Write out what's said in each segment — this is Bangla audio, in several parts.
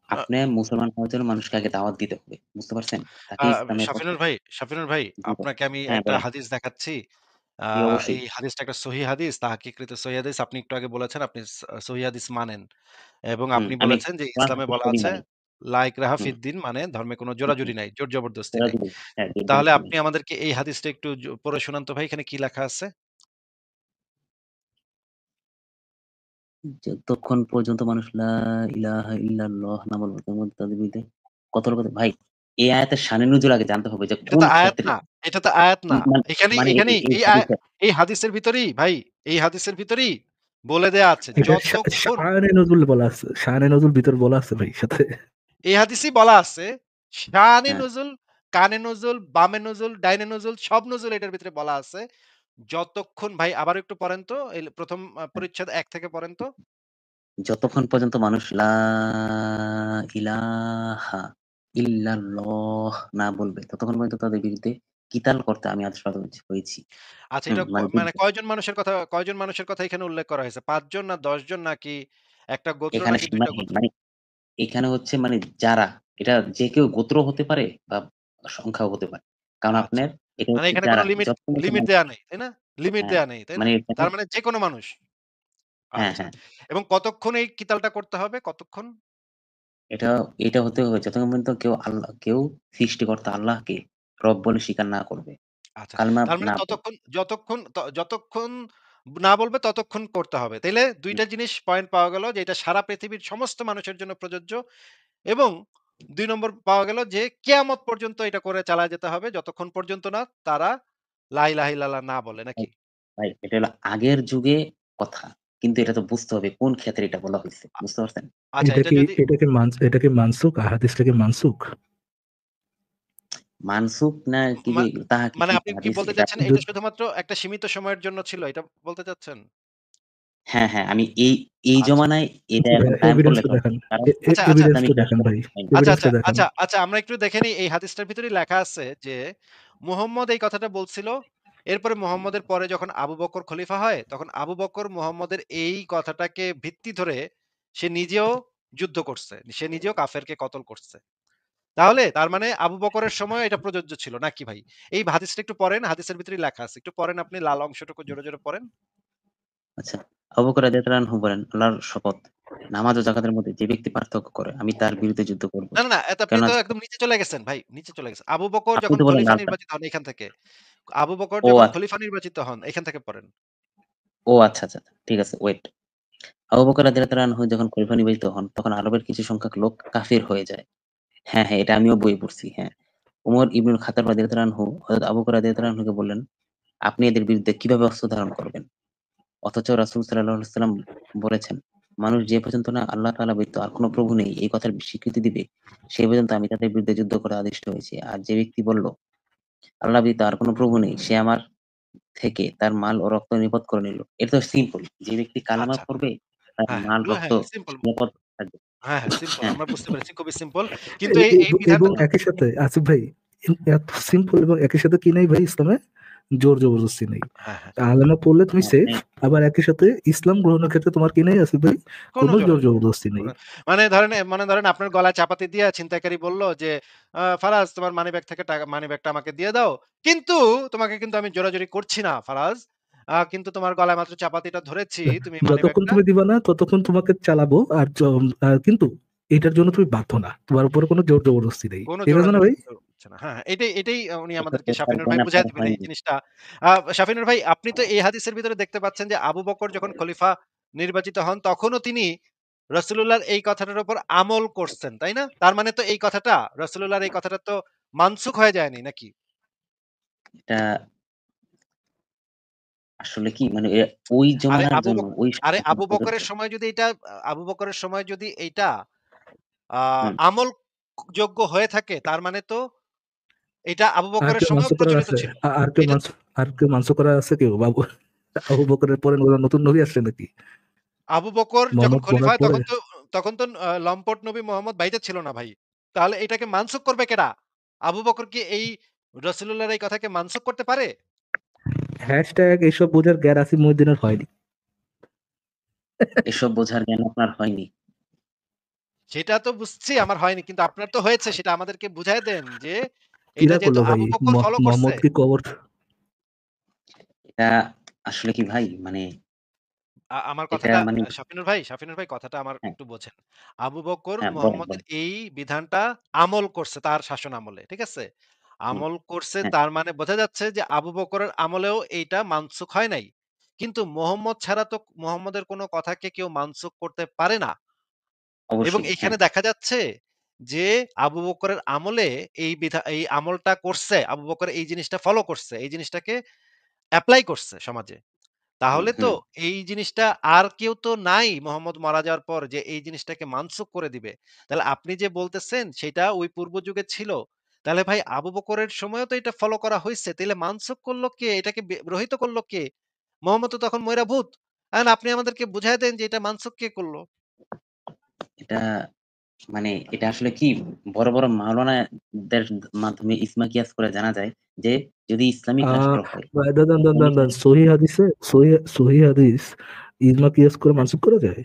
আ আপনি মুসলমান হওয়ার জন্য মানুষকে আগে দাওয়াত দিতে হবে। বুঝতে পারছেন? তাকে আ ইসলামের পথে শাফিনুর ভাই, জি ভাই। আপনাকে আমি হ্যাঁ, একটা বলেন। হাদিস দেখাচ্ছি। আ জি, অবশ্যই। এই হাদিসটা একটা সহিহ হাদিস, তাহকিকৃত সহিহ হাদিস। আপনি একটু আগে বলেছেন আপনি সহিহ হাদিস মানেন। এবং হুম, আপনি আমি বলেছেন যে কোরআন ইসলামে হাদিস বলা সবই আছে মানি। লা ইকরাহা হুম, ফিদ্দিন, মানে ধর্মে কোনো হুম, হুম। জোরাজুরি নাই, জোর জবরদস্তি নাই। জোরাজুরি হ্যাঁ, জোর তাহলে জবরদস্তি আপনি নেই। আমাদেরকে এই হাদিসটা একটু পড়ে শোনান তো ভাই, এখানে কি লেখা আছে? যতক্ষণ পর্যন্ত মানুষ লা ইলাহা ইল্লাল্লাহ না বলবে ততক্ষণ তাদের বিরুদ্ধে কতল কথা ভাই, এই আয়াতের শানে নজুল আগে জানতে হবে যে এটা কোন তো আয়াত ক্ষেত্রে না। এটা তো আয়াত না। মান এখানেই মানে এখানেই এই হাদিসে এই হাদিসের ভিতরেই ভাই, এই হাদিসের ভিতরেই বলে দেয়া আছে হুম, এটা যতক্ষণ শানে নজুল বলা আছে। শানে নজুল ভিতর বলা আছে ভাই সাথে। এই হাদিসেই বলা আছে শানে হ্যাঁ, নজুল, কানে নজুল, বামে নজুল, ডাইনে নজুল, সব নজুল এটার ভিতরে বলা আছে। যতক্ষণ ভাই আবার একটু পড়েন তো। এই ১ম হ্যাঁ। পরিচ্ছেদ ১ থেকে পড়েন তো। যতক্ষণ পর্যন্ত মানুষ লা ইলাহা ইল্লাল্লাহ না বলবে ততক্ষণ পর্যন্ত তাদের বিরুদ্ধে কিতাল করতে আমি আদেশ প্রদান হয়েছি। আচ্ছা, হুম, এটা মানে মানে যুদ্ধ। কয়জন মানুষের কথা এখানে উল্লেখ করা হয়েছে? ৫ জন না ১০ জন নাকি একটা গোত্র এখানে নাকি ২ টা সীমাহীন গোত্র? মানে এখানে হচ্ছে মানে যারা এটা যে কেউ গোত্র হতে পারে বা সংখ্যাও হতে পারে। কারণ আচ্ছা। আপনার এটা মানে হচ্ছে এখানে কোন যারা লিমিট যতক্ষণ হচ্ছে লিমিট মানুষ দেয়া নেই, তাই না? লিমিট হ্যাঁ, দেয়া নেই, তাই না? মানে এখানে তার মানে যেকোনো মানুষ। হ্যাঁ, আচ্ছা। হ্যাঁ। এবং কতক্ষণ এই কিতালটা করতে হবে? কতক্ষণ? এটা এটা হতে হবে যতক্ষণ পর্যন্ত কেউ সৃষ্টিকর্তা আল্লাহকে রব বলে স্বীকার না করবে। আচ্ছা। কালমা তার মানে না পড়বে। যতক্ষণ না বলবে ততক্ষণ করতে হবে। তাইলে ২ হুম, টা জিনিস পয়েন্ট পাওয়া গেল যে এটা সারা পৃথিবীর সমস্ত মানুষের জন্য প্রযোজ্য, এবং ২ নম্বর পাওয়া গেল যে কিয়ামত পর্যন্ত এটা করে চালায় যেতে হবে যতক্ষণ পর্যন্ত না তারা লা ইলাহা ইল্লাল্লাহ না বলে, ভাই নাকি? ভাই এটা হলো আগের যুগে কথা। কিন্তু এটা তো বুঝতে হবে কোন ক্ষেত্রে এটা বলা হইছে। আ বুঝতে পারছেন? আচ্ছা, এটা এটা কি যদি এটা কি মানসুক? হাদিসটা কি মানসুক? মানসুখ না কি মা তাহা মানে কি আপনি কি হাদিস বলতে এটা চাচ্ছেন এটা যদি শুধুমাত্র একটা সীমিত সময়ের জন্য ছিল, এটা বলতে চাচ্ছেন? হ্যাঁ, হ্যাঁ। আমি এই আচ্ছা। জমানায় এটা এখন কায়েম করলে এভিডেন্সটা চলবে দেখান। না। কারণ আচ্ছা, আচ্ছা, এভিডেন্সটা ইসলামিক দেখান রাষ্ট্র ভাই। হয়নি। আচ্ছা, আচ্ছা, এভিডেন্সটা দেখান। আচ্ছা, আচ্ছা, আমরা একটু দেখে নিই এই হাদিসটার ভিতরেই লেখা আছে যে মুহাম্মদ এই কথাটা বলছিল। এরপরে মুহাম্মদের পরে যখন আবু বকর খলিফা হয়, তখন আবু বকর মুহাম্মদের এই কথাটাকে ভিত্তি ধরে সে নিজেও যুদ্ধ করছে। সে নিজেও কাফেরকে কতল করছে। তাহলে তার মানে আবু বকরের সময় এটা প্রযোজ্য ছিল নাকি ভাই? এই হাদিসটা একটু পড়েন, হাদিসের ভিতরেই লেখা আছে। একটু পড়েন, আপনি লাল অংশটুকু জোরে, জোরে পড়েন। আচ্ছা। আবু বকর রাদিয়াল্লাহু আনহু বলেন, "আল্লাহর শপথ, নামাজ ও যাকাতের মধ্যে যে ব্যক্তি পার্থক্য করে, আমি তার বিরুদ্ধে যুদ্ধ করব। না, না, না, আপনি কেননা তো একদম নিচে চলে গেছেন ভাই, নিচে চলে গেছেন। আবু বকর আপনি যখন তো বললেন খলিফা লালটা। নির্বাচিত হন এখান থেকে। আবু বকর ও যখন আচ্ছা, খলিফা নির্বাচিত হন এখান থেকে পড়েন। ও আচ্ছা, আচ্ছা। ঠিক আছে, ওয়েট। আবু বকর রাদিয়াল্লাহু আনহু যখন খলিফা নির্বাচিত হন, তখন আরবের কিছু সংখ্যক লোক কাফির হয়ে যায়। হ্যাঁ, হ্যাঁ, এটা আমিও বইয়ে পড়ছি। হ্যাঁ। উমর ইবনুল খাত্তাব রাদিয়াল্লাহু আনহু হযরত আবু বকর রাদিয়াল্লাহু আনহুকে বললেন, "আপনি এদের বিরুদ্ধে কিভাবে অস্ত্র ধারণ করবেন?" অথচ রাসূল সাল্লাল্লাহু আলাইহি ওয়াসাল্লাম বলেছেন, "মানুষ যে পর্যন্ত না আল্লাহ তাআলা ব্যতীত আর কোন প্রভু নেই এই কথার স্বীকৃতি দিবে, সে পর্যন্ত আমি তাদের বিরুদ্ধে যুদ্ধ করে আদিষ্ট হয়েছি। আর যে ব্যক্তি বলল, আল্লাহ ব্যতীত আর কোন প্রভু নেই, সে আমার থেকে তার মাল ও রক্ত নিরাপদ করে নিল।" এটা তো সিম্পল। যে ব্যক্তি কালেমা আচ্ছা। পড়বে, তার হ্যাঁ, হ্যাঁ। মাল, এগুলো রক্ত হ্যাঁ, সিম্পল। নিরাপদ থাকবে। হ্যাঁ, হ্যাঁ, সিম্পল। হ্যাঁ, আমরা বুঝতে পেরেছি, খুবই সিম্পল। কিন্তু এই এবং বিধানটা তো একই সাথে আসিফ ভাই এত সিম্পল এবং একই সাথে কি নাই ভাই ইসলামে? জোর জবরদস্তি নেই। হ্যাঁ, হ্যাঁ। আলেমা পড়লে তুমি হ্যাঁ, সেফ। হ্যাঁ, আবার একই সাথে ইসলাম গ্রহণের ক্ষেত্রে তোমার কি নাই আসিফ ভাই? কোন কোনো জোর জোর জবরদস্তি নেই। মানে ধরেন আপনার গলায় চাপাতি দিয়া ছিনতাইকারী বলল যে, "ফারাজ, তোমার মানিব্যাগ থেকে মানিব্যাগটা আমাকে দিয়ে দাও। কিন্তু তোমাকে কিন্তু আমি জোরাজুরি করছি না ফারাজ। কিন্তু তোমার গলায় মাত্র চাপাতিটা ধরেছি। তুমি যতক্ষণ মানিব্যাগটা।" তুমি দিবা না ততক্ষণ তোমাকে চালাবো। কিন্তু এটার জন্য তুমি বাধ্য না। তোমার উপরে কোনো জোর জবরদস্তি নেই। কোন ঠিক আছে না জোরাজুরি ভাই? হচ্ছে না। হ্যাঁ, হ্যাঁ, এটাই উনি এসব আমাদেরকে বোঝার শাফিনুর জ্ঞান ভাই বুঝায় আপনার দিবেন এই হয়নি। জিনিসটা। শাফিনুর ভাই, আপনি তো এই হাদিসের ভিতরে দেখতে পাচ্ছেন যে আবু বকর যখন খলিফা নির্বাচিত হন তখনও তিনি রাসূলুল্লাহর এই কথাটার উপর আমল করছেন, তাই না? তার মানে তো এই কথাটা রাসূলুল্লাহর এই কথাটা তো মানসুখ হয়ে যায়নি নাকি? এটা আসলে কি মানে ওই আরে জমানার আবু জন্য, বকর ওই আরে সময়ের জন্য আবু প্রযোজ্য। বকরের সময় যদি এটা আবু বকরের সময় যদি এইটা আ হুম। আমল যোগ্য হয়ে থাকে তার মানে তো এটা আবু আর বকরের কেউ সময়ও মানসুক করার প্রচলিত আছে? ছিল। এটা আর কেউ মানসুক করার আছে কেউ? আবু বকরের পরে নতুন নবী আসছে নাকি? আবু বকর যখন মোহাম্মদ খলিফা মরার হয় পরে? তখন তো লম্পট নবী মোহাম্মদ বাইচা ছিল না ভাই। তাহলে এটাকে মানসুখ করবে কেডা? আবু বকর কি এই রাসূলুল্লাহর এই কথাকে মানসুখ করতে পারে? হ্যাশট্যাগ এসব বোঝার জ্ঞান আসিফ মহিউদ্দিনের হয়নি। এসব বোঝার জ্ঞান আপনার হয়নি। সেটা তো বুঝছি আমার হয়নি। কিন্তু আপনার তো হয়েছে, সেটা আমাদেরকে বুঝায় দেন যে এইটা কিরা যেহেতু করলো ভাই? আবু বকর ফলো করছে। মোহাম্মদ কি কবর এটা আসলে কি ভাই মানে আমার এটা কথাটা মানে শাফিনুর ভাই কথাটা আমার হ্যাঁ, একটু বোঝেন। আবু বকর হ্যাঁ বলেন, মুহাম্মদের বলেন। এই বিধানটা আমল করছে তার শাসন আমলে। ঠিক আছে? হ্যাঁ, আমল করছে হ্যাঁ, তার মানে বোঝা যাচ্ছে যে আবু বকরের আমলেও এইটা মানসুখ হয় নাই। কিন্তু মুহাম্মদ ছাড়া তো মুহাম্মদের কোন কথাকে কেউ মানসুখ করতে পারে না। এবং অবশ্যই। হ্যাঁ, এখানে দেখা যাচ্ছে যে আবু বকরের আমলে এই আমলটা করছে। আবু বকর এই জিনিসটা ফলো করছে। এই জিনিসটাকে এপ্লাই করছে সমাজে। হুম, তাহলে তো হুম। এই জিনিসটা আর কেউ তো নাই মোহাম্মদ মারা যাওয়ার পর যে এই জিনিসটাকে মানসুখ করে দিবে। তাহলে আপনি যে বলতেছেন সেটা ওই পূর্ব যুগে ছিল। তাহলে ভাই আবু বকরের সময়ও তো এটা ফলো করা হইছে। তাইলে মানসুখ করলো কে? এটাকে রহিত করলো কে? মোহাম্মদ তো তখন মইরা ভূত। এখন আপনি আমাদেরকে বুঝায় দেন যে এটা মানসুখ কে করলো? এটা মানে এটা আসলে কি বড়, বড় মাওলানাদের মাধ্যমে ইসমা কিয়াস করে জানা যায় যে যদি ইসলামিক আহ রাষ্ট্র হয়, দান দান দান দান ইসলামিক দান রাষ্ট্র সহি হাদিসে সহি হাদিস ইজমা কিয়াস করে মানসুখ করা যায়?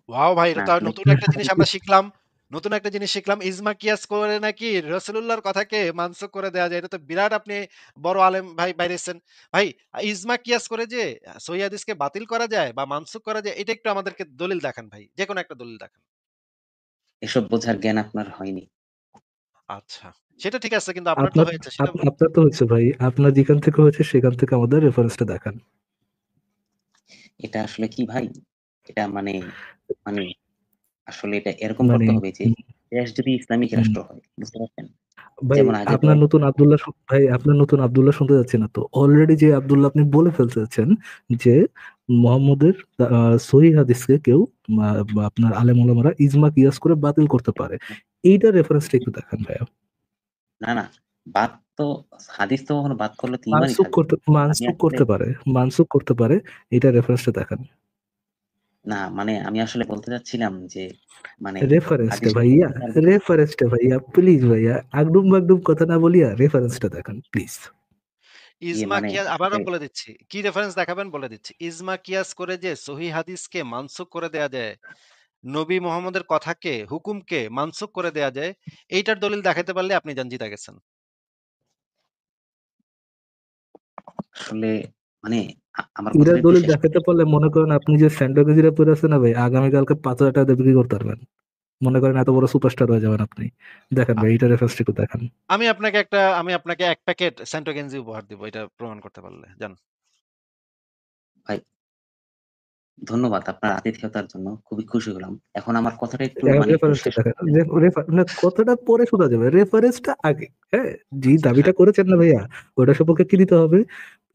ওয়াও ভাই! এটা না তো আসলে নতুন একটা জিনিস আমরা শিখলাম। নতুন একটা জিনিস শিখলাম। ইজমা কিয়াস করে নাকি রাসূলুল্লাহর কথাকে মানসুখ করে দেয়া যায়। এটা তো বিরাট আপনি বড় আলেম ভাই বাইরেছেন। ভাই ইজমা কিয়াস করে যে সহিহ হাদিসকে বাতিল করা যায় বা মানসুখ করা যায় এটা একটু আমাদেরকে দলিল দেখান ভাই। যেকোনো একটা দলিল দেখান। এসব বোঝার জ্ঞান আপনার হয়নি। আচ্ছা। সেটা ঠিক আছে কিন্তু আপনার তো আপনার হয়েছে সেটা বলুন। আপনার তো হয়েছে ভাই, আপনার যেখান থেকে হয়েছে সেখান থেকে আমাদের রেফারেন্সটা দেখান। এটা আসলে কি ভাই? এটা মানে মানে আসলে এটা এরকম মানে করতে হবে যে উম, দেশ যদি ইসলামিক উম, রাষ্ট্র হয়, বুঝতে পারছেন? ভাই যেমন আগে তো আপনার নতুন আব্দুল্লাহ ভাই আপনার নতুন আব্দুল্লাহ শুনতে যাচ্ছি না তো, অলরেডি যে আব্দুল্লাহ আপনি বলে ফেলতেছেন যে মোহাম্মদের সহিহ হাদিসকে কেউ আপনার আলেম ওলামারা ইজমা কিয়াস করে বাতিল করতে পারে। এইটা রেফারেন্সটা একটু দেখান ভাই। না, না বাদ তো হাদিস তো কখনো বাদ করলে তো ঈমানই থাকবে না। আমি মানসুখ আসলে করতে পারে, মানসুখ করতে পারে। এটা রেফারেন্সটা দেখান। না মানে আমি আসলে বলতে চাচ্ছিলাম যে মানে রেফারেন্সটা হাদিসটা ভাইয়া, পরিষ্কার রেফারেন্সটা ভাইয়া, প্লিজ ভাইয়া, আগডুম বাগডুম কথা না বলিয়া রেফারেন্সটা দেখান প্লিজ। ইজমা মানে কিয়াস আসলে আবারও বলে দিচ্ছি। কি রেফারেন্স দেখাবেন বলে দিচ্ছি। ইজমা কিয়াস করে যে সহিহ হাদিসকে মানসুখ করে দেয়া যায়। নবী মোহাম্মদের কথাকে, হুকুমকে মানসুখ করে দেয়া যায়। এইটার দলিল দেখাইতে পারলে আপনি যান জিতা গেছেন। আসলে মানে আমার এটার কথাটা একটু দলিল শেষ করি। দেখাতে পারলে মনে করেন আপনি যে স্যান্ডো কেজিরা পরে আছেন না ভাই, আগামীকালকে 5,000 টাকা দিয়ে বিক্রি করতে পারবেন। মনে করেন এত বড় সুপারস্টার হয়ে যাবেন আপনি। দেখেন আ ভাই, এটা রেফারেন্সটা একটু দেখান। আমি আপনাকে ১ প্যাকেট সেন্টো গেঞ্জি উপহার দিব। এটা প্রমাণ করতে পারলে। যান। ভাই ধন্যবাদ আপনার আতিথেয়তার জন্য। খুবই খুশি হলাম। এখন আমার কথাটা একটু মানে একটু রেফারেন্সটা শেষ দেখান। করতে দেন। না, কথাটা পরে শোনা যাবে, রেফারেন্সটা আগে। হ্যাঁ, যে আচ্ছা, দাবিটা হ্যাঁ। করেছেন না ভাইয়া, ওটা সম্পর্কে কি দিতে হবে?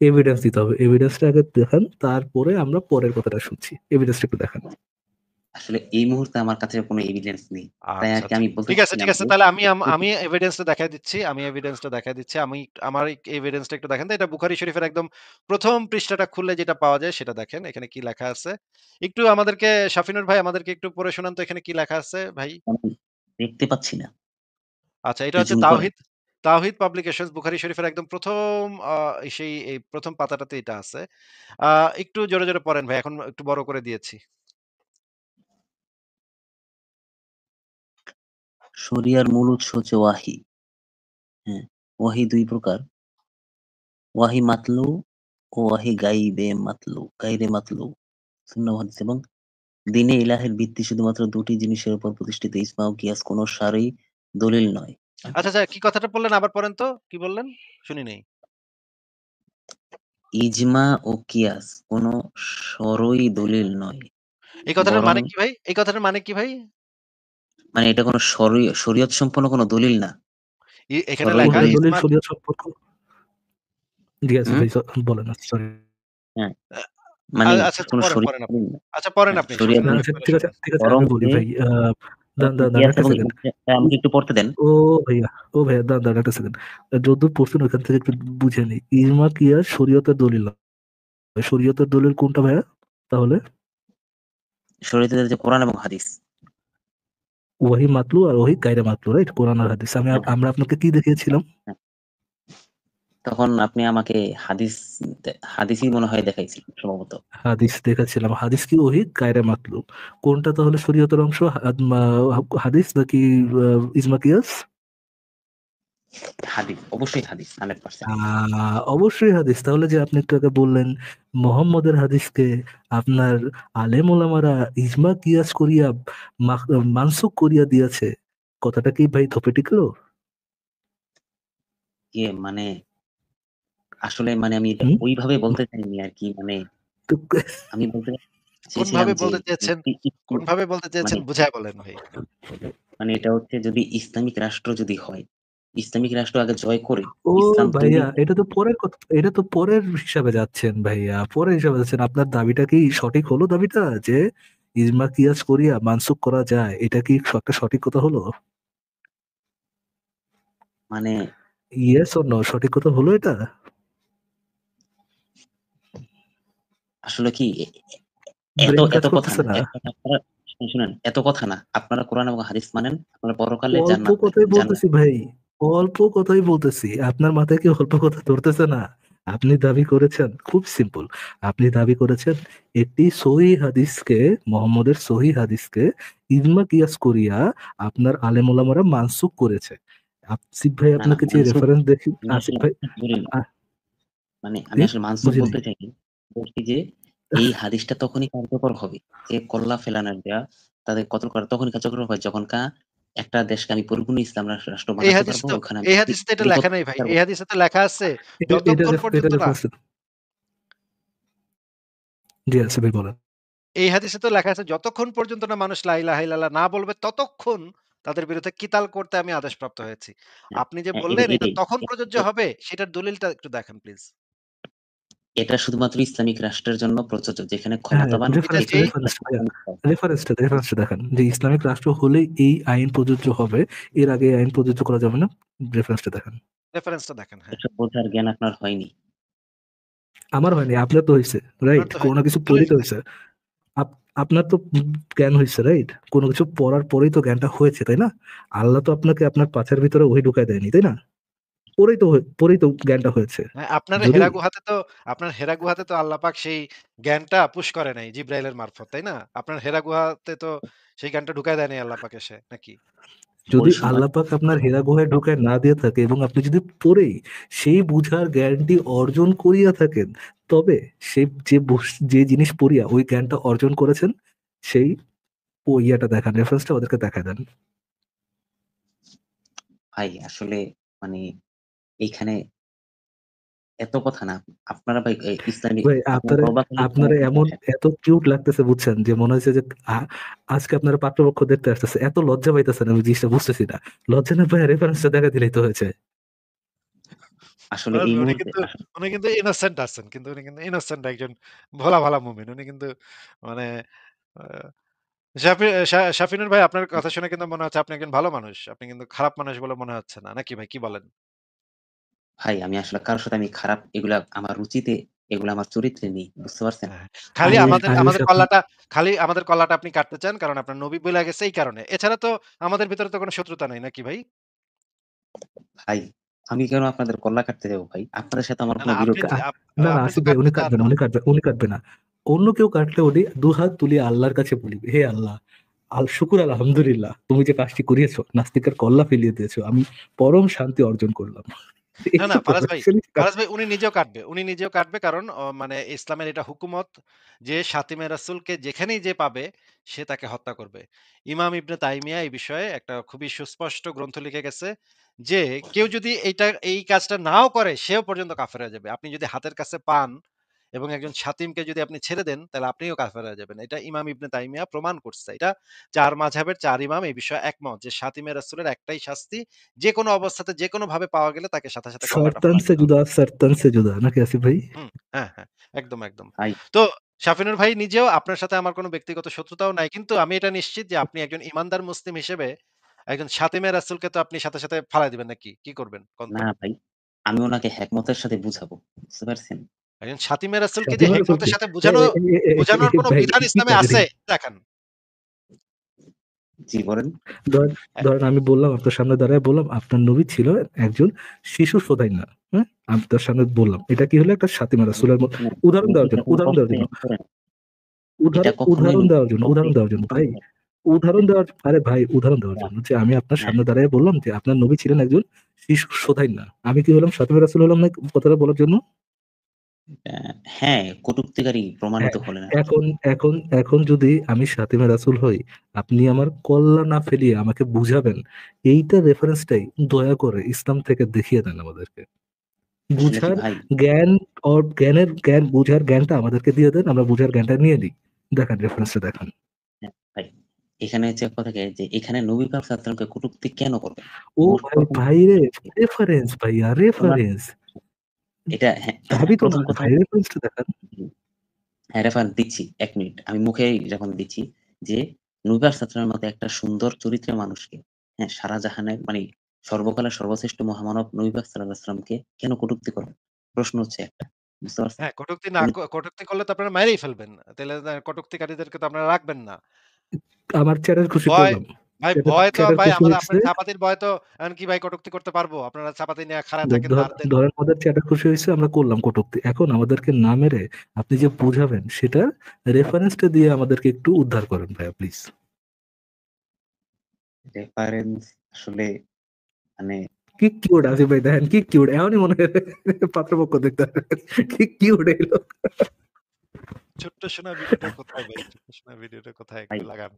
এভিডেন্স দিতে হবে। এভিডেন্সটা আগে দেখান, তারপরে আমরা পরের কথাটা শুনছি। এভিডেন্সটা একটু দেখান। আসলে এই মুহূর্তে আমার কাছে কোনো এভিডেন্স নেই। তাই আচ্ছা আরকি আমি ঠিক বলতে ঠিক আছে, ঠিক চাচ্ছিলাম আছে। যে তাহলে আমি এভিডেন্সটা দেখায় দিচ্ছি। আমার এই এভিডেন্সটা একটু দেখেন তো। এটা বুখারী শরীফের একদম ১ম পৃষ্ঠাটা খুললে যেটা পাওয়া যায় সেটা দেখেন। এখানে কি লেখা আছে? একটু আমাদেরকে শাফিনুর ভাই আমাদেরকে একটু পড়ে শোনান তো এখানে কি লেখা আছে ভাই? আমি দেখতে পাচ্ছি না। আচ্ছা, এটা একটু হচ্ছে জুম করেন। তাওহীদ পাবলিকেশনস বুখারী শরীফের একদম ১ম আ এই ১ম পাতাটাতে এটা আছে। আ একটু জোরে, জোরে পড়েন ভাই। এখন একটু বড় করে দিয়েছি। শরিয়ার মূল উৎস হচ্ছে ওয়াহী। হ্যাঁ? ওয়াহী ২ প্রকার। ওয়াহী মাতলু ও ওয়াহী গাইরে মাতলু। সুন্নাহ ও হাদিস এবং দ্বীনে ইলাহের ভিত্তি শুধুমাত্র ২ টি জিনিসের উপর প্রতিষ্ঠিত। ইজমা ও কিয়াস কোন সারই দলিল নয়। আচ্ছা, আচ্ছা, কি কথাটা বললেন আবার পড়েন তো? কি বললেন? শুনি নাই। ইজমা ও কিয়াস কোন সরই দলিল নয়। এই কথাটার বরং মানে কি ভাই? এই কথাটার মানে কি ভাই? মানে এটা কোন শরীয়ত সম্পন্ন কোন দলিল না। এখানে সরই লেখা কোনটা দলিল। দলিল ইজমা শরীয়ত সম্পর্ক? জি আছে হুম? ভাই, বলেন সরি। হ্যাঁ, আ মানে আচ্ছা, আচ্ছা, কোন পড়েন, শরীয়ত পড়েন আপনি। দলিল না। আচ্ছা, পড়েন হ্যাঁ, আপনি। শরিয়াত শাফিনুর ভাই আচ্ছা একটু পরে ঠিক আছে, শোনান। ঠিক আছে, বরং আমি বলি যে ভাই। দান দান দান কিয়াস একটা এবং সেকেন্ড। আমাকে একটু পড়তে দেন। ও ভাইয়া, ও ভাইয়া, দান দান একটা সেকেন্ড। যদ্দূর পড়ছেন ওখান থেকে একটু বুঝে নিই। ইজমা কিয়াস শরীয়তের দলিল নয়। শরীয়তের দলিল কোনটা ভাইয়া তাহলে? শরীয়তের যে কোরআন এবং হাদিস। ওয়াহি মাতলু আর ওয়াহি গায়রে মাতলু, রাইট? কোরআন আর হাদিস। হ্যাঁ, হ্যাঁ, আমরা আপনাকে কি দেখিয়েছিলাম? হ্যাঁ। তখন আপনি আমাকে হাদিসই মনে হয় দেখাইছিলেন সম্ভবত। হাদিস দেখাচ্ছিলাম। হাদিস কি ওহী? গায়রে মাতলুব। কোনটা তাহলে শরীয়তের অংশ? হাদিস নাকি ইজমা কিয়াস? হাদিস, অবশ্যই হাদিস 100%। অবশ্যই হাদিস। তাহলে যে আপনি একটু আগে বললেন মুহাম্মদের হাদিসকে আপনার আলেম ওলামারা ইজমা কিয়াস করিয়া মানসুখ করিয়া দিয়েছে, কথাটা কি ভাই ধোপে টিকলো? মানে আসলে মানে আমি এটা হুম? ওইভাবে বলতে চাইনি আরকি। মানে তো আমি বলতে চেয়েছিলাম কোনভাবে যে বলতে চেয়েছেন একটু কোনভাবে বলতে মানে চেয়েছেন বুঝায় বলেন ভাই। মানে এটা হচ্ছে যদি ইসলামিক রাষ্ট্র যদি হয়, ইসলামিক রাষ্ট্র আগে জয় করে ও ইসলাম তৈরি ভাইয়া, এটা তো পরের কথা, এটা তো পরের হিসাবে যাচ্ছেন ভাইয়া, পরের হিসাবে যাচ্ছেন। আপনার দাবিটা কি সঠিক হলো? দাবিটা যে ইজমা কিয়াস করিয়া মানসুখ করা যায়, এটা কি একটা সঠিক কথা হলো? মানে ইয়েস অর নো, সঠিক কথা হলো এটা? আসলে কি এত ব্রেন কাজ এত কথা করতেছে না। না? আপনারা শুনেন, এত কথা না। আপনারা কোরআন এবং হাদিস মানেন, আপনারা পরকালে অল্প জান্নাত কথাই পাইবেন। জান্নাত বলতেছি ভাই, অল্প কথাই বলতেছি। আপনার মাথায় কি অল্প কথা ধরতেছে না? আপনি দাবি করেছেন, খুব সিম্পল, আপনি দাবি করেছেন একটি সহিহ হাদিসকে, মোহাম্মদের সহিহ হাদিসকে ইজমা কিয়াস করিয়া আপনার আলেম ওলামারা মানসুখ করেছে। আসিফ ভাই না, না আপনাকে যে মানসুখ রেফারেন্স দেখি, আমি আসিফ আসলে ভাই বলিনি। আহ, মানে আমি কি আসলে মানসুখ বুঝিনি। বলতে চাইনি। বলছি যে এই হাদিসটা তখনই কার্যকর হবে যে কল্লা ফেলানোর দেয়া তাদের কতল করা তখনই কার্যকর হবে যখনকা একটা দেশকে আমি পরিপূর্ণ ইসলাম রাষ্ট্র এই বানাতে হাদিসে পারবো। তো ওখানে আমি এই হাদিসে তো এটা লেখা খলিফত নাই ভাই। পারবো। এই হাদিসে তো লেখা আছে এটা যতক্ষণ এটা পর্যন্ত না রেফারেন্স, জি আসিফ ভাই বলেন। এই হাদিসে তো লেখা আছে যতক্ষণ পর্যন্ত না মানুষ লা ইলাহা ইল্লাল্লাহ না বলবে ততক্ষণ তাদের বিরুদ্ধে কিতাল করতে আমি আদেশপ্রাপ্ত হয়েছি। হ্যাঁ, আপনি যে হ্যাঁ, বললেন এটা এটাই। তখন প্রযোজ্য হবে সেটার দলিলটা একটু দেখান প্লিজ। এটা শুধুমাত্র ইসলামিক রাষ্ট্রের জন্য প্রযোজ্য যেখানে হ্যাঁ, ক্ষমতাবান এটা ব্যক্তি যেই রেফারেন্সটা দেখান যে ইসলামিক রাষ্ট্র হলে এই আইন প্রযোজ্য হবে, এর আগে এই আইন প্রযোজ্য করা যাবে না। রেফারেন্সটা দেখান। রেফারেন্সটা দেখান। হ্যাঁ, এসব বোঝার জ্ঞান আপনার হয়নি। আমার হয়নি, আপনার তো হয়েছে, আপনার রাইট? তো কোনো হয়নি। কিছু পড়েই দলিল তো দেন। হয়েছে। আপনার তো জ্ঞান হয়েছে, রাইট? কোনো কিছু পড়ার পরেই তো জ্ঞানটা হয়েছে, তাই না? আল্লাহ তো আপনাকে আপনার পাছার ভিতরে ওহি ঢুকায় দেয়নি, তাই না? পরেই তো জ্ঞানটা হয়েছে। হ্যাঁ, যদি আপনার হেরা গুহাতে তো আল্লাহ পাক সেই জ্ঞানটা পুশ করে নাই জিব্রাইলের মারফত, তাই না? আপনার হেরা গুহাতে তো সেই জ্ঞানটা ঢুকায় দেয় নাই আল্লাহ পাক এসে নাকি? যদি ওই সময় আল্লাহ পাক আপনার হেরা গুহায় ঢুকায় না দিয়ে থাকে এবং আপনি যদি পড়েই সেই বুঝার জ্ঞানটি অর্জন করিয়া থাকেন, তবে যে জিনিস পড়িয়া ওই জ্ঞানটা অর্জন করেছেন, সেই ইয়াটা দেখান, রেফারেন্সটা ওদেরকে দেখায় দেন। ভাই আসলে মানে এইখানে এত কথা না। আপনারা ভাই ইসলামিক ভাই আপনারা প্রভাবশালী আপনারা ইসলামিক এমন আছেন। এত কিউট লাগতেছে বুঝছেন, যে মনে হচ্ছে যে আজকে আপনারা পাত্রপক্ষ দেখতে আসতেছে, এত লজ্জা পাইতেছেন, আমি জিনিসটা বুঝতেছি না। লজ্জা না ভাই, রেফারেন্সটা দেখা দিলেই তো হয়েছে। আসলে এই উনি মুহূর্তে কিন্তু উনি কিন্তু ইনোসেন্ট আছেন। কিন্তু উনি কিন্তু ইনোসেন্ট একজন ভোলা ভালা মুমিন। উনি কিন্তু মানে আ শাফিনুর ভাই আপনার কথা শুনে কিন্তু মনে হচ্ছে আপনি একজন ভালো মানুষ। আপনি কিন্তু খারাপ মানুষ বলে মনে হচ্ছে না। নাকি ভাই কি বলেন? ভাই আমি আসলে কারো সাথে আমি খারাপ এগুলা আমার রুচিতে এগুলা আমার চরিত্রে নেই। বুঝতে পারছেন? হ্যাঁ, আই উইশ আই উইশ আপনার খালি আমাদের কল্লাটা আপনি কাটতে চান কারণ আপনার নবী বইলা গেছে এই কারণে। এছাড়া তো আমাদের ভিতরে তো কোনো শত্রুতা নাই নাকি ভাই? ভাই আমি কেন আপনাদের কল্লা কাটতে যাবো ভাই? আপনাদের সাথে আমার না, কোন না আপনি বিরোধ তো নেই। না, না, আপনি তো আসিফ ভাই কাটতে উনি চান কাটবে না, না। উনি কাটবে না। অন্য কেউ কাটলে উনি দুহাত তুলিয়ে আল্লাহর কাছে বলিবে, হে আল্লাহ, শুকুর আলহামদুলিল্লাহ, তুমি যে কাজটি করিয়েছো, নাস্তিকের কল্লা ফেলিয়ে দিয়েছো, আমি পরম শান্তি অর্জন করলাম। না, এই না তো ফারাজ ভাই উনি নিজেও কাটবে। উনি নিজেও কাটবে কারণ মানে ইসলামের এটা হুকুমত যে শাতিমে রাসূলকে যেখানেই যে পাবে সে তাকে হত্যা করবে। ইমাম ইবনে তাইমিয়া এই বিষয়ে একটা খুবই সুস্পষ্ট গ্রন্থ লিখে গেছে যে কেউ যদি এই কাজটা নাও করে সেও পর্যন্ত কাফের হয়ে যাবে। আপনি যদি হাতের কাছে পান এবং একজন শাতিমকে যদি আপনি ছেড়ে দেন তাহলে আপনিও কাফের হয়ে যাবেন। এটা ইমাম ইবনে তাইমিয়া প্রমাণ করছে। এটা ৪ মাযহাবের ৪ ইমাম এই বিষয়ে একমত যে শাতিমে রাসূলের একটাই শাস্তি যেকোনো অবস্থাতে যেকোনোভাবে পাওয়া গেলে তাকে সাথে, সাথে কল্লাটা শর্তান ফালায় সে দিতে হবে। জুদা, শর্তান সে জুদা, নাকি আসিফ ভাই? হুম, হ্যাঁ, হ্যাঁ। একদম, একদম। ভাই তো শাফিনুর ভাই নিজেও আপনার সাথে আমার কোনো ব্যক্তিগত শত্রুতাও নাই। কিন্তু আমি এটা নিশ্চিত যে আপনি একজন ইমানদার মুসলিম হিসেবে একজন শাতিমে রাসূলকে তো আপনি সাথে, সাথে ফালায় দিবেন নাকি? কি করবেন কোন তো? না ভাই, আমি উনাকে হিকমতের সাথে বুঝাবো। বুঝতে পারছেন? একজন শাতিমে রাসূলকে যে স্বাধীনতা হিকমতের চলছে। সাথে এ- এ- বোঝানোর কোনো ভাই বিধান কি ইসলামে কাজের আছে দেখান। জি বলেন। ধরেন অ্যা ধরেন আমি বললাম, আপনার সামনে দাঁড়ায় বললাম আপনার নবী ছিল একজন শিশু শোধাই না। হ্যাঁ, আমি তার সামনে বললাম, এটা কি হলো একটা ফাতিমা রাসূলের শুনেন, উদাহরণ আপনি কি দেওয়ার জন্য, এটা কোনো উদাহরণ দেওয়ার প্রশ্নে জন্য, করেন? এটা কখনোই উদাহরণ দেওয়ার জন্য, প্রশ্নে উদাহরণ দেওয়ার জন্য ভাই, করেন। উদাহরণ দেওয়ার, আরে ভাই উদাহরণ দেওয়ার জন্য যে আমি আপনার হ্যাঁ, সামনে দাঁড়িয়ে বললাম যে আপনার নবী ছিলেন একজন শিশু শোধাই না। আমি কি হলাম ফাতিমা রাসূল হলাম না কথাটা বলার জন্য? হ্যাঁ, কটুক্তিকারী প্রমাণিত হ্যাঁ, হলেন আরকি। এখন এখন এখন যদি আমি ফাতিমা রাসূল হই, আপনি আমার কল্লা না ফেলিয়ে আমাকে বুঝাবেন, এইটা রেফারেন্সটাই দয়া করে ইসলাম থেকে দেখিয়ে দেন আমাদেরকে। আসলে কি বুঝার ভাই, জ্ঞান, বুঝার জ্ঞানটা আমাদেরকে দিয়ে দেন, আমরা বুঝার জ্ঞানটা নিয়ে নিই। দেখান রেফারেন্সটা দেখান। হ্যাঁ, ভাই এখানে হচ্ছে কথা কি যে এখানে নবী পাক সাল্লাল্লাহু আলাইহি ওয়াসাল্লামকে কটূক্তি কেন করবেন? ও মোস্ট ভাই, প্রথম ভাই রে, রেফারেন্স ভাইয়া, তোমরা রেফারেন্স। এটা হ্যাঁ, চাবি তো প্রথম না কথা ভাই, রেফারেন্সটা দেখান। হ্যাঁ, রেফারেন্স দিচ্ছি ১ মিনিট। আমি মুখেই রেফারেন্স দিচ্ছি যে নবী পাক সাল্লাল্লাহু আলাইহি ওয়াসাল্লামের মতো একটা সুন্দর চরিত্রের মানুষকে, হ্যাঁ, সারা জাহানের মানে সর্বকালের সর্বশ্রেষ্ঠ মহামানব নবী পাক সাল্লাল্লাহু আলাইহি ওয়াসাল্লামকে কেন কটূক্তি করবেন? প্রশ্ন হচ্ছে একটা। বুঝতে পারছেন? হ্যাঁ, উনি কটূক্তি করলে তো আপনারা মাইরেই ফেলবেন। তাইলে কটূক্তিকারীদেরকে তো আপনারা রাখবেন না। আমার চ্যাটের খুশি ভয় করলাম। ভাই চ্যাটের ভয় তো চ্যাটের ভাই খুশি আমাদের হইছে। আপনার চাপাতির ভয় তো এখন কি ভাই কটূক্তি করতে পারবো? আপনারা চাপাতি নিয়ে খাড়ায় থাকেন দাঁড় দেন। ধরেন আমাদের চ্যাটের খুশি হইছে, আমরা করলাম কটূক্তি। এখন আমাদেরকে না মেরে আপনি যে বুঝাবেন সেটার রেফারেন্সটা দিয়ে আমাদেরকে একটু উদ্ধার করেন ভাইয়া প্লিজ। রেফারেন্স আসলে মানে কি কিউট আসিফ ভাই, দেখেন কি কিউট, এমনই মনে হয় পাত্রপক্ষ দেখতে হবে। কি কিউট এগুলো। ছোট্ট সোনা ভিডিওটা কোথায় ভাই? ছোট্ট সোনা ভিডিওটা কোথায় ভাই, একটু লাগান।